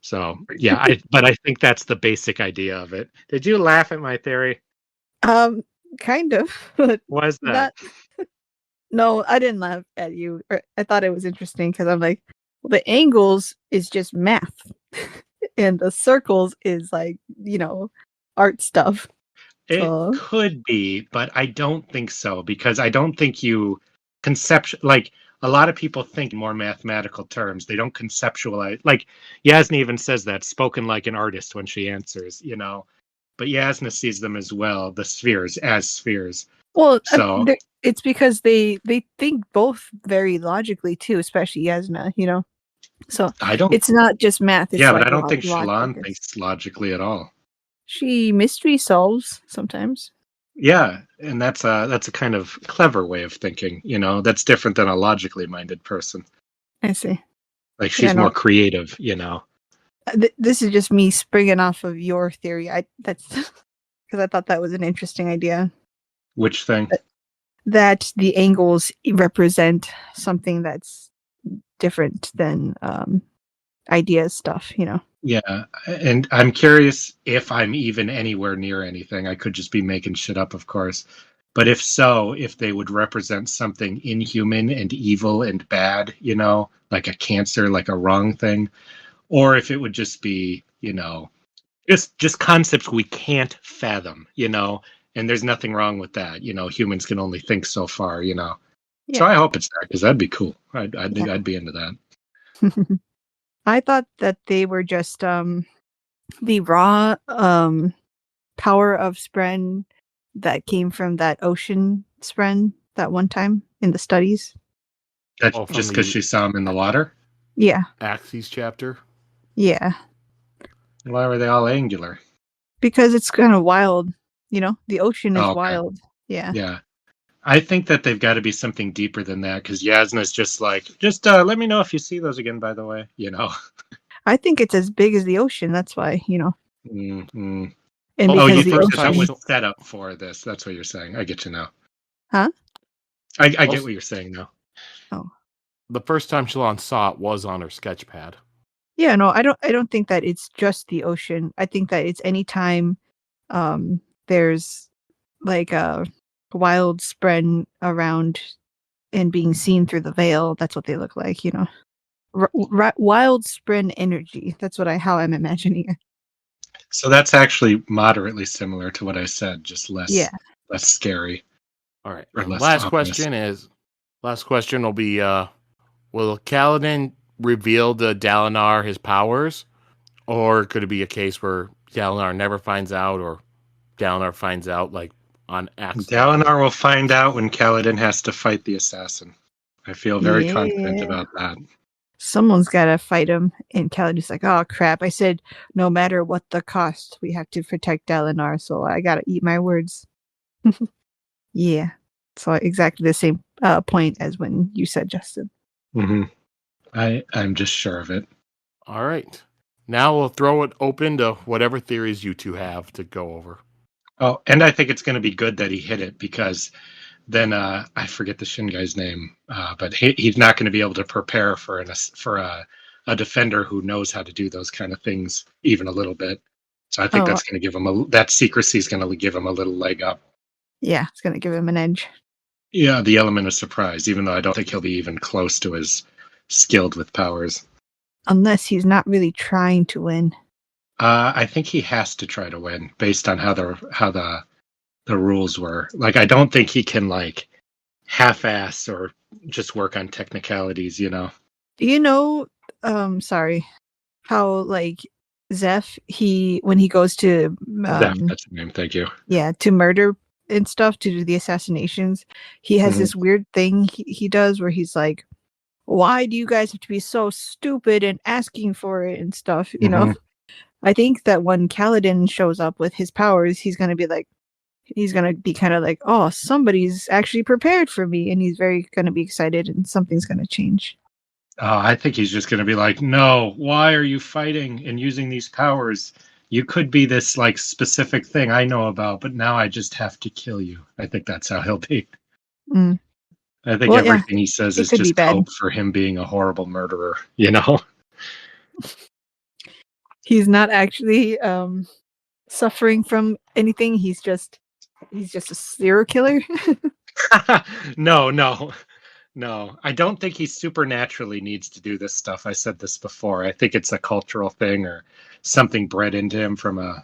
So yeah, but I think that's the basic idea of it. Did you laugh at my theory? Kind of, but Was that? not. No, I didn't laugh at you. I thought it was interesting because I'm like, well, the angles is just math, and the circles is like, art stuff. It So could be, but I don't think so because I don't think you like a lot of people think in more mathematical terms. They don't conceptualize. Like Jasnah even says that, spoken like an artist when she answers, But Jasnah sees them as well, the spheres as spheres. well, So it's because they think both very logically too, especially Yasna. So I don't. it's not just math; it's Yeah, but like I don't think logic. Shallan thinks logically at all. She mystery solves sometimes. Yeah, and that's a kind of clever way of thinking, That's different than a logically minded person. I see. Like she's more creative, This is just me springing off of your theory. That's because I thought that was an interesting idea. Which thing? That the angles represent something that's different than idea stuff. Yeah, and I'm curious if I'm even anywhere near anything. I could just be making shit up, of course. But if so, if they would represent something inhuman and evil and bad, like a cancer, like a wrong thing, or if it would just be, just concepts we can't fathom, and there's nothing wrong with that. Humans can only think so far, Yeah. So I hope it's that because that'd be cool. I'd be into that. I thought that they were just the raw power of Spren that came from that ocean Spren that one time in the studies. That's just because she saw him in the water? Yeah. Axes chapter? Yeah. Why were they all angular? Because it's kind of wild, the ocean is okay. wild. Yeah. Yeah. I think that they've got to be something deeper than that because Jasnah's just like, let me know if you see those again, by the way, I think it's as big as the ocean. That's why, Mm-hmm. And because the ocean that was set up for this. That's what you're saying. I get you now. Huh? I get what you're saying now. Oh. the first time Shallan saw it was on her sketch pad. Yeah, no, I don't think that it's just the ocean. I think that it's any time there's like a wild spread around and being seen through the veil. That's what they look like, wild spread energy. That's how I'm imagining it. So that's actually moderately similar to what I said, just less Yeah. scary. All right. Or And less last ominous. question will be, will Kaladin reveal to Dalinar his powers? Or could it be a case where Dalinar never finds out, or Dalinar finds out like on accident? Dalinar will find out when Kaladin has to fight the assassin. I feel very confident Yeah. about that. Someone's got to fight him. And Kaladin's like, oh, crap. I said, no matter what the cost, we have to protect Dalinar. So I got to eat my words. Yeah. So exactly the same point as when you said, Justin. Mm-hmm. I'm just sure of it. All right. Now we'll throw it open to whatever theories you two have to go over. Oh, and I think it's going to be good that he hit it, because then I forget the Shin guy's name, but he's not going to be able to prepare for a defender who knows how to do those kind of things even a little bit. So I think that's going to give him that secrecy is going to give him a little leg up. Yeah, it's going to give him an edge. Yeah, the element of surprise, even though I don't think he'll be even close to as skilled with powers. Unless he's not really trying to win. I think he has to try to win based on how the rules were. Like, I don't think he can like half-ass or just work on technicalities, Do you know? Sorry, how like Zeph, when he goes to Zeph, that's the name. Thank you. Yeah, to murder and stuff, to do the assassinations, he has this weird thing he does where he's like, why do you guys have to be so stupid and asking for it and stuff, I think that when Kaladin shows up with his powers, he's going to be kind of like, oh, somebody's actually prepared for me, and he's very going to be excited, and something's going to change. I think he's just going to be like, no, why are you fighting and using these powers? You could be this like specific thing I know about, but now I just have to kill you. I think that's how he'll be. Mm. I think everything he says is just hope for him being a horrible murderer, He's not actually suffering from anything. He's just a serial killer. No. I don't think he supernaturally needs to do this stuff. I said this before. I think it's a cultural thing or something bred into him from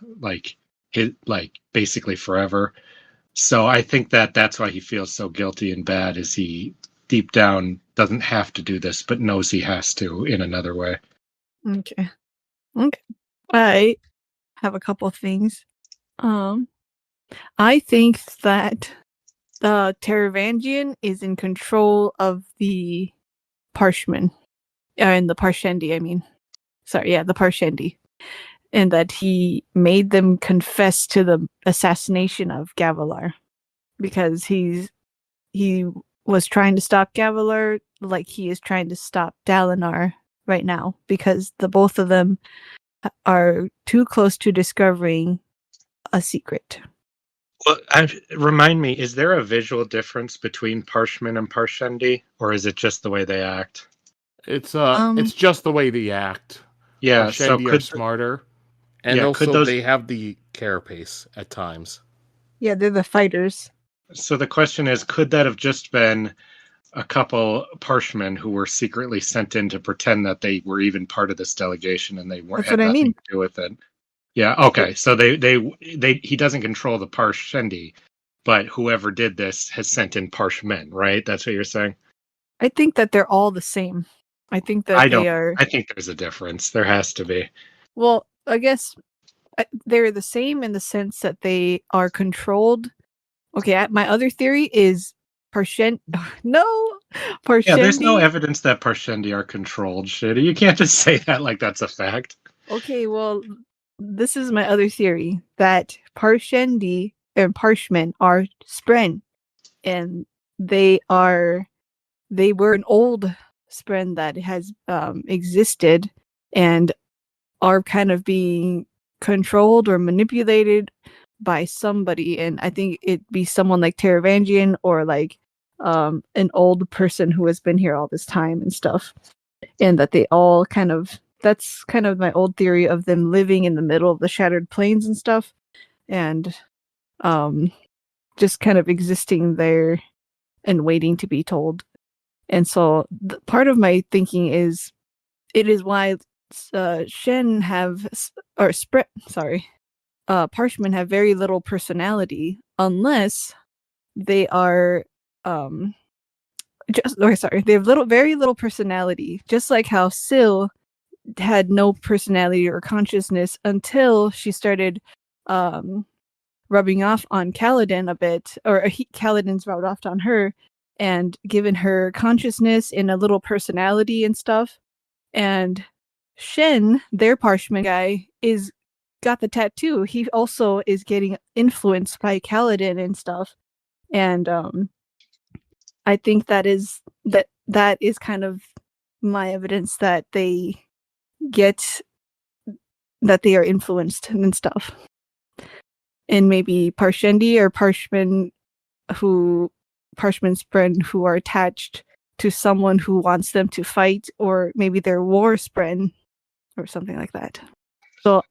basically forever. So I think that's why he feels so guilty and bad, is he deep down doesn't have to do this, but knows he has to in another way. Okay. I have a couple of things. I think that the Taravangian is in control of the Parshmen. And the Parshendi, I mean. Sorry, yeah, the Parshendi. And that he made them confess to the assassination of Gavilar. Because he was trying to stop Gavilar like he is trying to stop Dalinar right now. Because the both of them are too close to discovering a secret. Well, remind me, is there a visual difference between Parshmen and Parshendi, or is it just the way they act? It's just the way they act. Yeah, Parshendi are smarter, and also they have the carapace at times. Yeah, they're the fighters. So the question is, could that have just been a couple Parshmen who were secretly sent in to pretend that they were even part of this delegation and they weren't? That's what I mean. To do with it. Yeah. Okay. So he doesn't control the Parshendi, but whoever did this has sent in Parshmen, right? That's what you're saying. I think that they're all the same. I think that they are. I think there's a difference. There has to be. Well, I guess they're the same in the sense that they are controlled. Okay, my other theory is Parshendi. Yeah, there's no evidence that Parshendi are controlled, Sheta. You can't just say that like that's a fact. Okay, well, this is my other theory, that Parshendi and Parshmen are Spren, and they were an old Spren that has existed and are kind of being controlled or manipulated by somebody, and I think it'd be someone like Taravangian or like an old person who has been here all this time and stuff, and that they all that's kind of my old theory of them living in the middle of the Shattered Plains and stuff, and just kind of existing there and waiting to be told. And so part of my thinking is it is why Shen have Parchment have very little personality unless they are they have very little personality, just like how Syl had no personality or consciousness until she started rubbing off on Kaladin a bit, or Kaladin's rubbed off on her and given her consciousness and a little personality and stuff. And Shen, their Parchment guy, is got the tattoo. He also is getting influenced by Kaladin and stuff. And I think that is kind of my evidence that they are influenced and stuff. And maybe Parshendi or Parchment's friend who are attached to someone who wants them to fight, or maybe they're war spren or something like that. So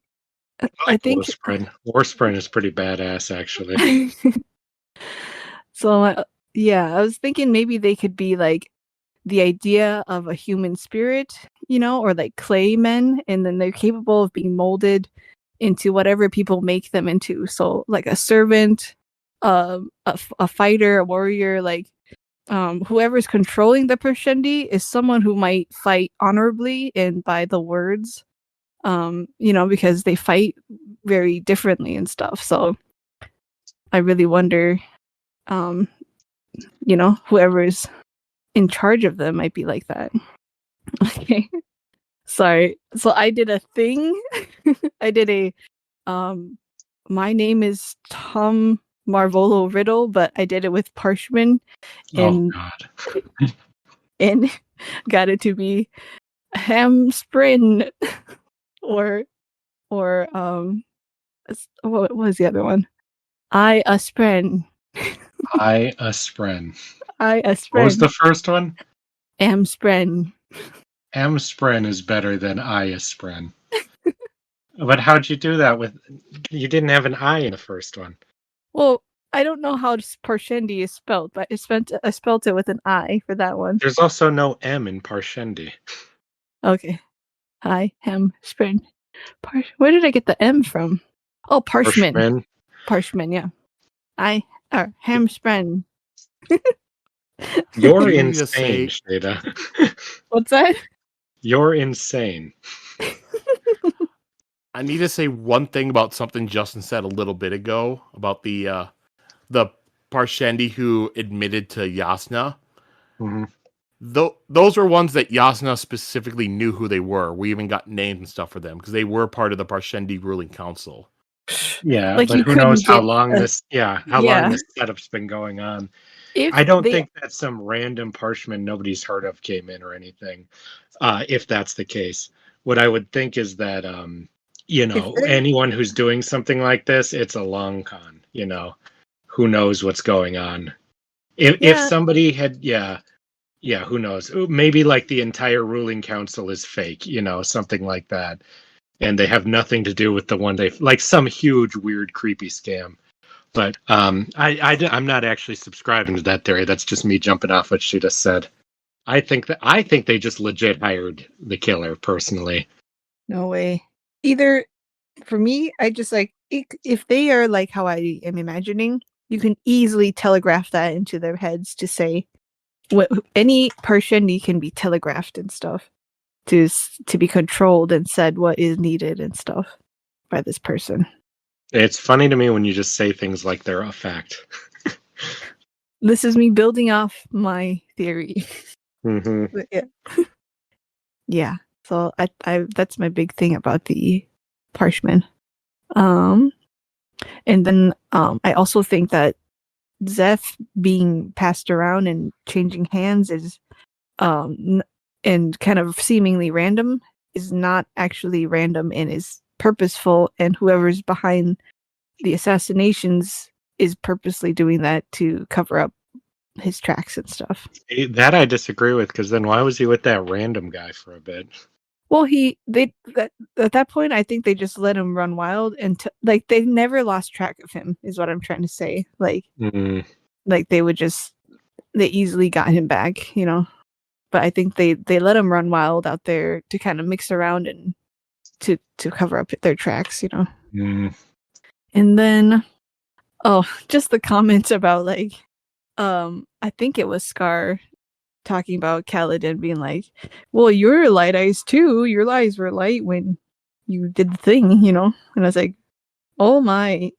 I think War spren is pretty badass, actually. So I was thinking maybe they could be like the idea of a human spirit, or like clay men, and then they're capable of being molded into whatever people make them into. So like a servant, a fighter, a warrior, like whoever's controlling the Parshendi is someone who might fight honorably and by the words, because they fight very differently and stuff. So I really wonder, whoever's in charge of them might be like that. Okay. Sorry. So I did a thing. I did a my name is Tom Marvolo Riddle, but I did it with Parchment and and got it to be Hamsprin or what was the other one? I a spren. I a spren. What was the first one? Amspren. Amspren is better than I a spren. But how'd you do that you didn't have an I in the first one? Well, I don't know how Parshendi is spelled, but I spelled it with an I for that one. There's also no M in Parshendi. Okay. Hi, Hamspren. Where did I get the M from? Oh, Parchment. Parchment, yeah. Hamspren. You're insane, Sheta. What's that? You're insane. I need to say one thing about something Justin said a little bit ago about the Parshendi who admitted to Jasnah. Mm-hmm. Those were ones that Jasnah specifically knew who they were. We even got names and stuff for them because they were part of the Parshendi ruling council. Yeah, like but who knows how long this setup's been going on. I don't think that some random Parchment nobody's heard of came in or anything. If that's the case, what I would think is that anyone who's doing something like this, it's a long con. Who knows what's going on? If somebody had, who knows? Maybe like the entire ruling council is fake, something like that. And they have nothing to do with the one like some huge, weird, creepy scam. But I'm not actually subscribing to that theory. That's just me jumping off what she just said. I think they just legit hired the killer personally. No way. Either for me, I just like if they are like how I am imagining, you can easily telegraph that into their heads to say any Parshendi can be telegraphed and stuff. To be controlled and said what is needed and stuff by this person. It's funny to me when you just say things like they're a fact. This is me building off my theory. Mm-hmm. Yeah. So I that's my big thing about the Parchment. And then I also think that Zeph being passed around and changing hands is and kind of seemingly random is not actually random and is purposeful, and whoever's behind the assassinations is purposely doing that to cover up his tracks and stuff. That I disagree with, because then why was he with that random guy for a bit? Well, at that point, I think they just let him run wild, and like they never lost track of him. Is what I'm trying to say. Like they easily got him back, you know. But I think they let him run wild out there to kind of mix around and to cover up their tracks, you know. And then, just the comments about like, I think it was Scar talking about Kaladin being like, well, you're light eyes too. Your eyes were light when you did the thing, you know? And I was like, oh my,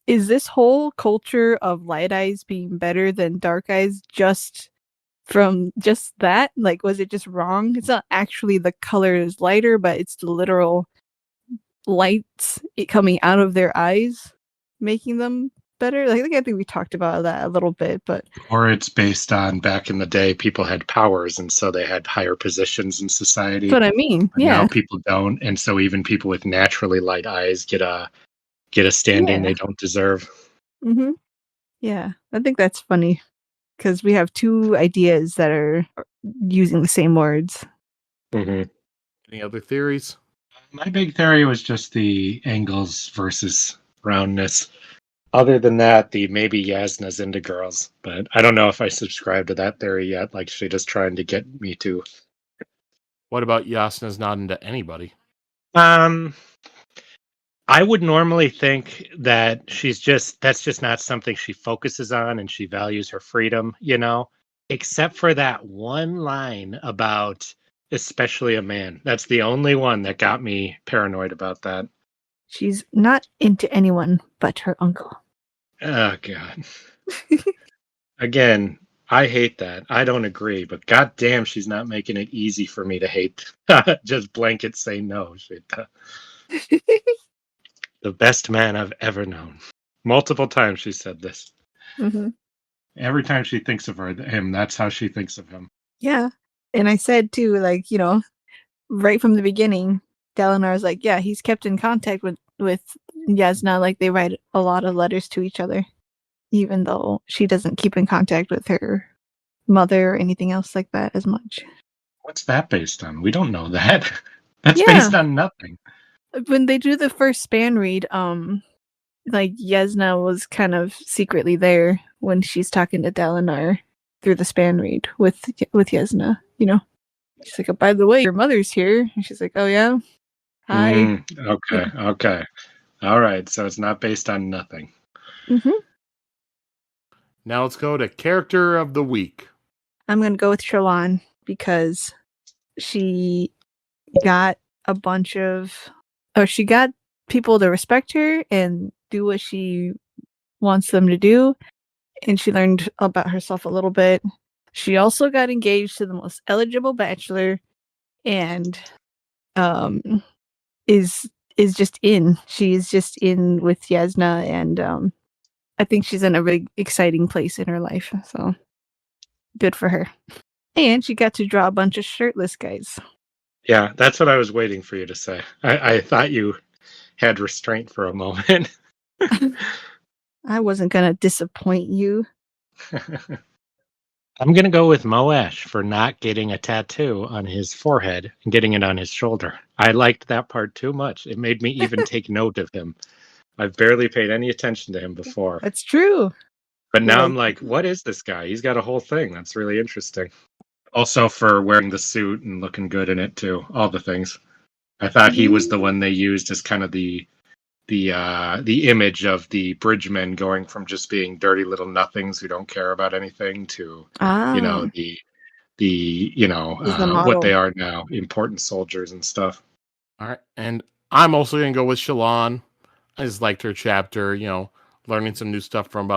is this whole culture of light eyes being better than dark eyes just from just that? Like, was it just wrong? It's not actually the color is lighter, but it's the literal lights coming out of their eyes making them better. Like, I think we talked about that a little bit, but or it's based on back in the day, people had powers, and so they had higher positions in society. That's what I mean. Yeah. Now people don't, and so even people with naturally light eyes get a standing they don't deserve. Mm-hmm. Yeah, I think that's funny because we have two ideas that are using the same words. Mm-hmm. Any other theories? My big theory was just the angles versus roundness. Other than that, maybe Jasnah's into girls, but I don't know if I subscribe to that theory yet. Like, she's just trying to get me to. What about Jasnah's not into anybody? I would normally think that that's just not something she focuses on, and she values her freedom, you know, except for that one line about especially a man. That's the only one that got me paranoid about that. She's not into anyone but her uncle. Oh, God. Again, I hate that. I don't agree, but goddamn, she's not making it easy for me to hate. Just blanket say no, Sheta. The best man I've ever known. Multiple times she said this. Mm-hmm. Every time she thinks of him, that's how she thinks of him. Yeah. And I said too, like, you know, right from the beginning, Dalinar's like, yeah, he's kept in contact with Jasnah. Like, they write a lot of letters to each other, even though she doesn't keep in contact with her mother or anything else like that as much. What's that based on? We don't know that. That's based on nothing. When they do the first span read, like Jasnah was kind of secretly there when she's talking to Dalinar through the span read with Jasnah, you know. She's like, oh, by the way, your mother's here. And she's like, oh yeah? Hi. Okay, okay. All right, so it's not based on nothing. Mm-hmm. Now let's go to character of the week. I'm going to go with Shallan because she got she got people to respect her and do what she wants them to do. And she learned about herself a little bit. She also got engaged to the most eligible bachelor and is just in. She's just in with Jasnah, and I think she's in a really exciting place in her life. So good for her. And she got to draw a bunch of shirtless guys. Yeah, that's what I was waiting for you to say. I thought you had restraint for a moment. I wasn't going to disappoint you. I'm going to go with Moash for not getting a tattoo on his forehead and getting it on his shoulder. I liked that part too much. It made me even take note of him. I've barely paid any attention to him before. That's true. But now I'm like, what is this guy? He's got a whole thing. That's really interesting. Also for wearing the suit and looking good in it too. All the things. I thought he was the one they used as kind of the image of the bridgemen going from just being dirty little nothings who don't care about anything to you know what they are now, important soldiers and stuff. All right, and I'm also gonna go with Shallan. I just liked her chapter, you know, learning some new stuff from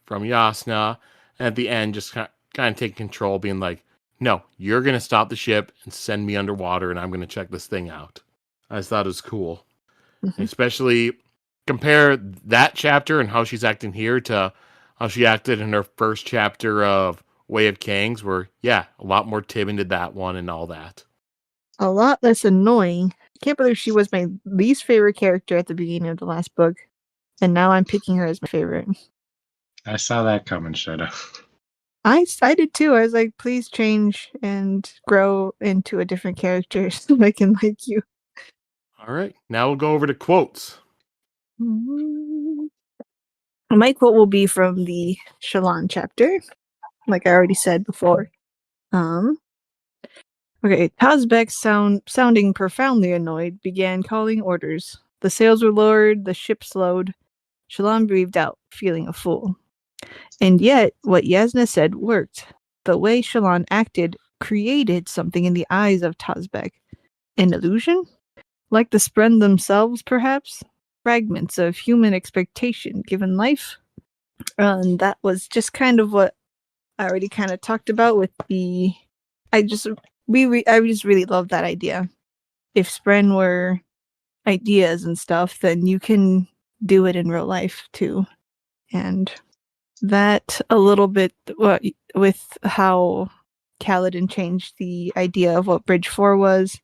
Jasnah, and at the end just kind of taking control, being like, no, you're gonna stop the ship and send me underwater, and I'm gonna check this thing out. I just thought it was cool. Mm-hmm. Especially compare that chapter and how she's acting here to how she acted in her first chapter of Way of Kings, where, yeah, a lot more timid in that one and all that. A lot less annoying. I can't believe she was my least favorite character at the beginning of the last book, and now I'm picking her as my favorite. I saw that coming, Sheta. I did too. I was like, please change and grow into a different character so I can like you. All right, now we'll go over to quotes. My quote will be from the Shallan chapter, like I already said before. Okay, Tazbek, sounding profoundly annoyed, began calling orders. The sails were lowered, the ship slowed. Shallan breathed out, feeling a fool. And yet, what Jasnah said worked. The way Shallan acted created something in the eyes of Tazbek. An illusion? Like the Spren themselves, perhaps? Fragments of human expectation given life? And that was just kind of what I already kind of talked about with the... I just really love that idea. If Spren were ideas and stuff, then you can do it in real life too. And that a little bit with how Kaladin changed the idea of what Bridge 4 was,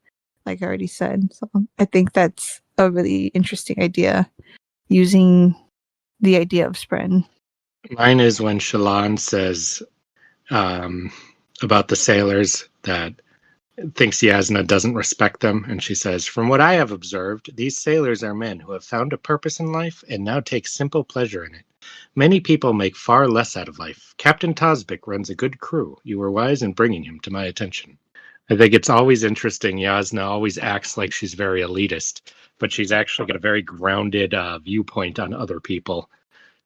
like I already said. So I think that's a really interesting idea, using the idea of Spren. Mine is when Shallan says about the sailors that thinks Jasnah doesn't respect them, and she says, "From what I have observed, these sailors are men who have found a purpose in life and now take simple pleasure in it. Many people make far less out of life. Captain Tazbek runs a good crew. You were wise in bringing him to my attention." I think it's always interesting. Jasnah always acts like she's very elitist, but she's actually got a very grounded viewpoint on other people.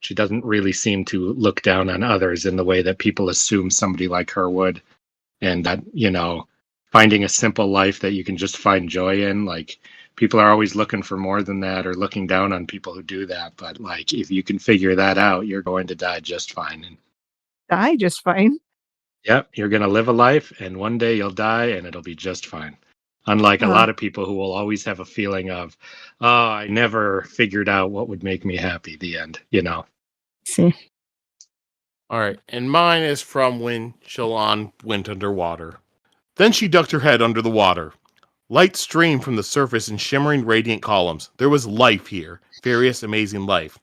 She doesn't really seem to look down on others in the way that people assume somebody like her would. And that, finding a simple life that you can just find joy in, like, people are always looking for more than that or looking down on people who do that. But, like, if you can figure that out, you're going to die just fine. And Die just fine. yep, you're going to live a life, and one day you'll die, and it'll be just fine. Unlike a lot of people who will always have a feeling of, oh, I never figured out what would make me happy, the end, See. All right, and mine is from when Shallan went underwater. Then she ducked her head under the water. Light streamed from the surface in shimmering radiant columns. There was life here, various amazing life.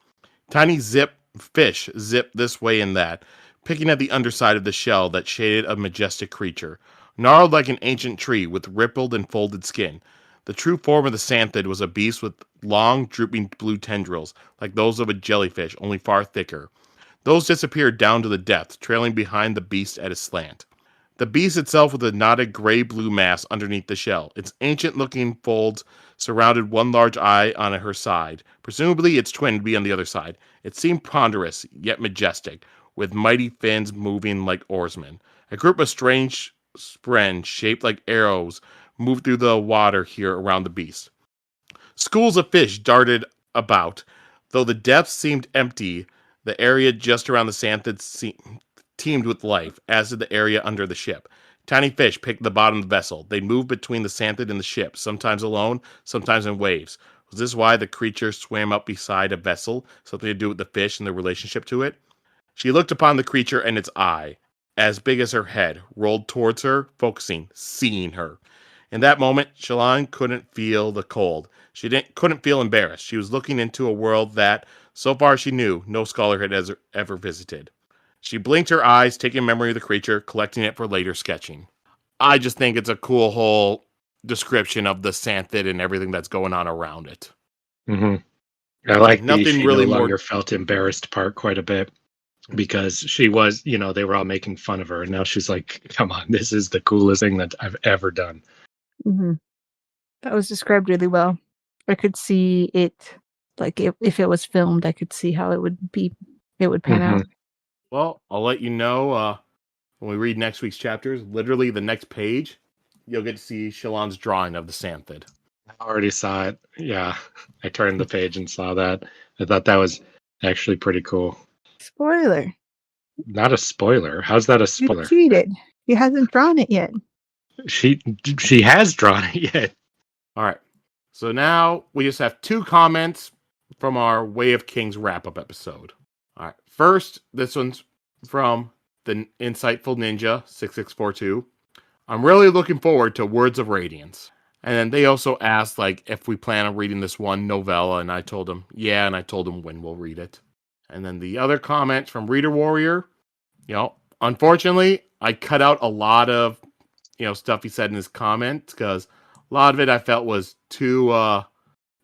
Tiny fish zipped this way and that, picking at the underside of the shell that shaded a majestic creature, gnarled like an ancient tree with rippled and folded skin. The true form of the Santhid was a beast with long, drooping blue tendrils, like those of a jellyfish, only far thicker. Those disappeared down to the depth, trailing behind the beast at a slant. The beast itself with a knotted gray-blue mass underneath the shell. Its ancient-looking folds surrounded one large eye on her side. Presumably its twin would be on the other side. It seemed ponderous, yet majestic, with mighty fins moving like oarsmen. A group of strange spren, shaped like arrows, moved through the water here around the beast. Schools of fish darted about. Though the depths seemed empty, the area just around the Santhid teemed with life, as did the area under the ship. Tiny fish picked the bottom of the vessel. They moved between the Santhid and the ship, sometimes alone, sometimes in waves. Was this why the creature swam up beside a vessel? Something to do with the fish and their relationship to it? She looked upon the creature, and its eye, as big as her head, rolled towards her, focusing, seeing her. In that moment, Shallan couldn't feel the cold. She couldn't feel embarrassed. She was looking into a world that, so far she knew, no scholar had ever visited. She blinked her eyes, taking memory of the creature, collecting it for later sketching. I just think it's a cool whole description of the Santhid and everything that's going on around it. Mm-hmm. I like nothing she really no longer more felt embarrassed part quite a bit, because she was, they were all making fun of her, and now she's like, come on, this is the coolest thing that I've ever done. Mm-hmm. That was described really well. I could see it, like if it was filmed, I could see how it would pan out. Well, I'll let you know when we read next week's chapters. Literally the next page, you'll get to see Shallan's drawing of the Santhid. I already saw it. Yeah, I turned the page and saw that. I thought that was actually pretty cool. Spoiler. Not a spoiler. How's that a spoiler? You cheated. He hasn't drawn it yet. She has drawn it yet. All right. So now we just have 2 comments from our Way of Kings wrap-up episode. All right. First, this one's from the Insightful Ninja 6642. I'm really looking forward to Words of Radiance. And then they also asked, if we plan on reading this one novella, and I told them, yeah, and I told them when we'll read it. And then the other comment from Reader Warrior, Unfortunately, I cut out a lot of stuff he said in his comments because a lot of it I felt was too.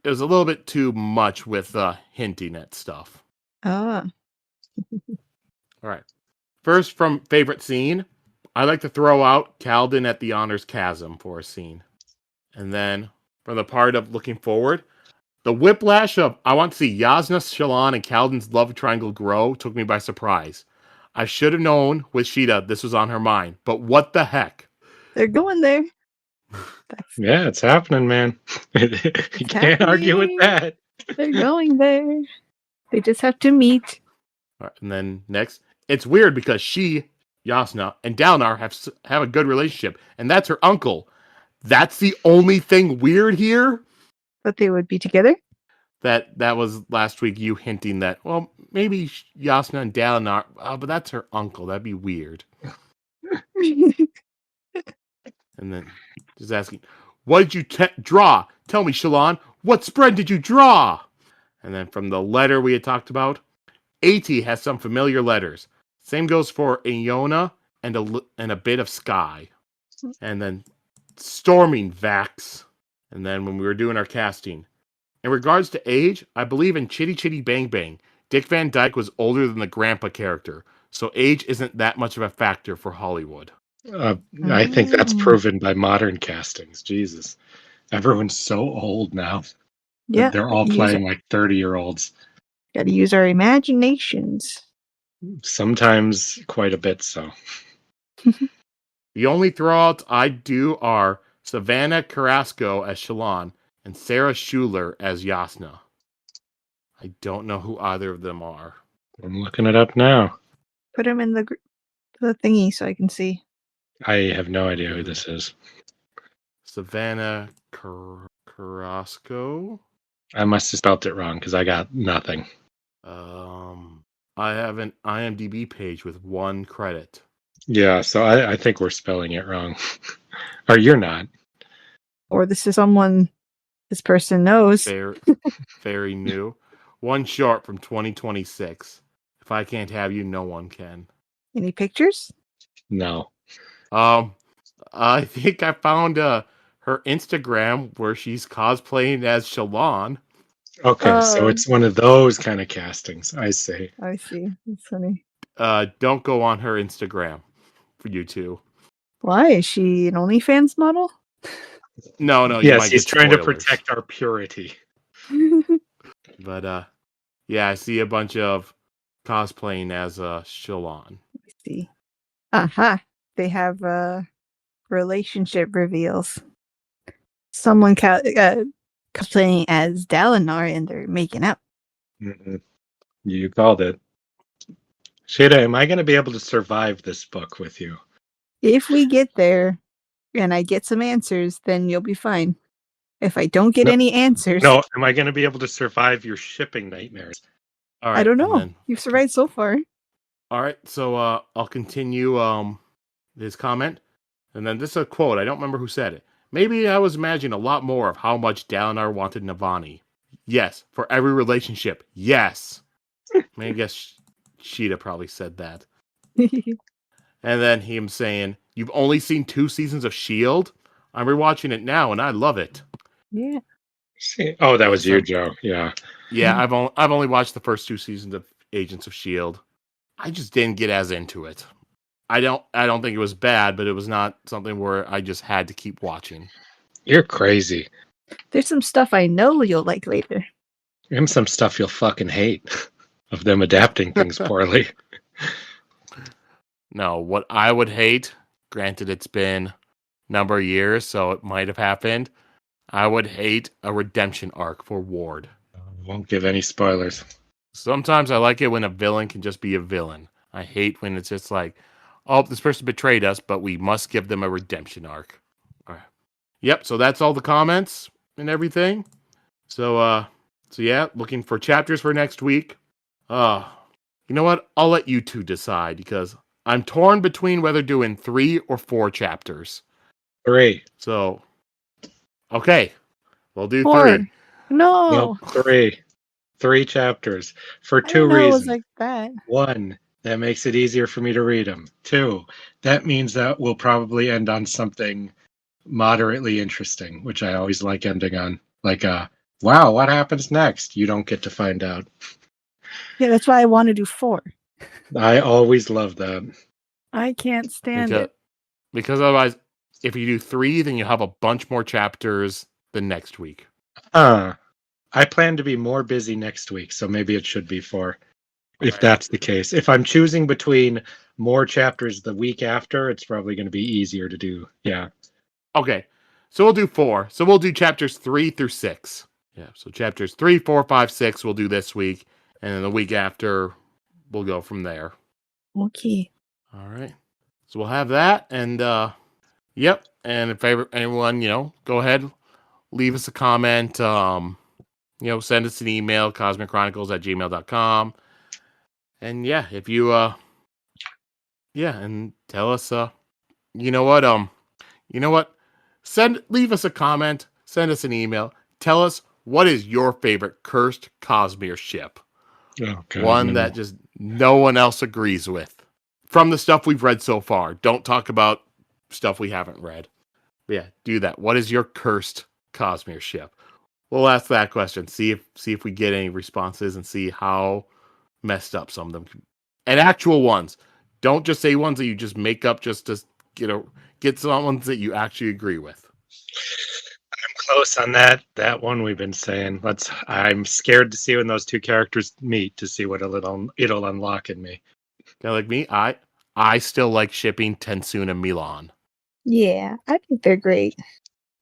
It was a little bit too much with hinting at stuff. Ah. All right. First, from favorite scene, I like to throw out Kaladin at the Honors Chasm for a scene. And then from the part of looking forward, the whiplash of I want to see Jasnah, Shallan, and Kaladin's love triangle grow took me by surprise. I should have known with Sheta this was on her mind, but what the heck? They're going there. Yeah, it's happening, man. You can't argue with that. They're going there. They just have to meet. All right, and then next, it's weird because she, Jasnah, and Dalinar have a good relationship, and that's her uncle. That's the only thing weird here. But they would be together? That was last week you hinting that, well, maybe Jasnah and Dalinar, but that's her uncle. That'd be weird. And then just asking, what did you draw? Tell me, Shallan, what spread did you draw? And then from the letter we had talked about, AT has some familiar letters. Same goes for Iona and a bit of Sky. And then Storming Vax. And then when we were doing our casting, in regards to age, I believe in Chitty Chitty Bang Bang, Dick Van Dyke was older than the grandpa character, so age isn't that much of a factor for Hollywood. I think that's proven by modern castings. Jesus. Everyone's so old now. Yeah. They're all playing like 30-year-olds. Got to use our imaginations. Sometimes quite a bit so. The only throwouts I do are Savannah Carrasco as Shallan and Sarah Schuler as Jasnah. I don't know who either of them are. I'm looking it up now. Put them in the thingy so I can see. I have no idea who this is. Savannah Carrasco? I must have spelt it wrong because I got nothing. I have an IMDb page with 1 credit. Yeah, so I think we're spelling it wrong. Or you're not. Or this is someone this person knows. Very new. 1 short from 2026. If I can't have you, no one can. Any pictures? No. I think I found her Instagram where she's cosplaying as Shallan. Okay, so it's one of those kind of castings. I see. I see. That's funny. Don't go on her Instagram for you two. Why? Is she an OnlyFans model? No. Yes, he's trying to protect our purity. But yeah, I see a bunch of cosplaying as Shallan. I see. Aha. They have relationship reveals. Someone cosplaying as Dalinar and they're making up. Mm-hmm. You called it. Sheta, am I going to be able to survive this book with you? If we get there and I get some answers, then you'll be fine. If I don't get any answers... No, am I going to be able to survive your shipping nightmares? All right, I don't know. You've survived so far. All right, so I'll continue his comment. And then this is a quote. I don't remember who said it. Maybe I was imagining a lot more of how much Dalinar wanted Navani. Yes, for every relationship. Yes. I guess Sheta probably said that. And then him saying, "You've only seen 2 seasons of S.H.I.E.L.D.? I'm rewatching it now, and I love it." Yeah. Oh, that was you, Joe. Yeah. Yeah, I've only watched the first 2 seasons of Agents of S.H.I.E.L.D. I just didn't get as into it. I don't think it was bad, but it was not something where I just had to keep watching. You're crazy. There's some stuff I know you'll like later. And some stuff you'll fucking hate of them adapting things poorly. No, what I would hate, granted it's been a number of years, so it might have happened, I would hate a redemption arc for Ward. Won't give any spoilers. Sometimes I like it when a villain can just be a villain. I hate when it's just like, oh, this person betrayed us, but we must give them a redemption arc. All right. Yep, so that's all the comments and everything. So yeah, looking for chapters for next week. You know what? I'll let you two decide because I'm torn between whether doing 3 or 4 chapters. 3. So, okay. We'll do 4. 3. No. 3. 3 chapters for I 2 didn't know reasons. it was like that. 1, That makes it easier for me to read them. 2, that means that we'll probably end on something moderately interesting, which I always like ending on. Like, wow, what happens next? You don't get to find out. Yeah, that's why I want to do 4. I always love that. I can't stand because, it. because otherwise, if you do 3, then you have a bunch more chapters the next week. I plan to be more busy next week, so maybe it should be 4. If that's the case. If I'm choosing between more chapters the week after, it's probably going to be easier to do. Yeah. Okay. So we'll do 4. So we'll do chapters 3 through 6. Yeah. So chapters 3, 4, 5, 6 we'll do this week. And then the week after, we'll go from there. Okay. All right. So we'll have that. And, yep. And if anyone, go ahead, leave us a comment. Send us an email, cosmicchronicles@gmail.com. And yeah, if you, and tell us, leave us a comment, send us an email, tell us what is your favorite cursed Cosmere ship. Oh, God, one that just no one else agrees with. From the stuff we've read so far. Don't talk about stuff we haven't read. But yeah, do that. What is your cursed Cosmere ship? We'll ask that question. See if we get any responses and see how messed up some of them. And actual ones. Don't just say ones that you just make up just to get some ones that you actually agree with. I'm close on that one we've been saying. I'm scared to see when those 2 characters meet to see what it'll unlock in me. Kind of like me, I still like shipping Tensoon and Milan. Yeah, I think they're great.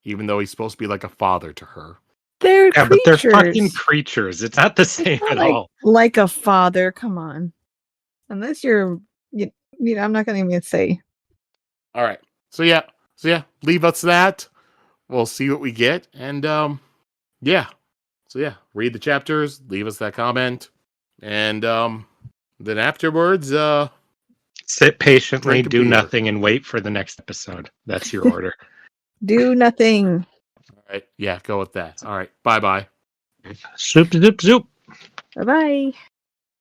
Even though he's supposed to be like a father to her. They're creatures. But they're fucking creatures. It's not the same at all. Like a father, come on. Unless I'm not going to even say. All right. So yeah, leave us that. We'll see what we get. And yeah. So yeah, read the chapters, leave us that comment. And then afterwards, sit patiently, do beer. nothing, and wait for the next episode. That's your order. Do nothing. All right. Yeah, go with that. All right. Bye-bye. Zoop, zoop, zoop. Bye-bye.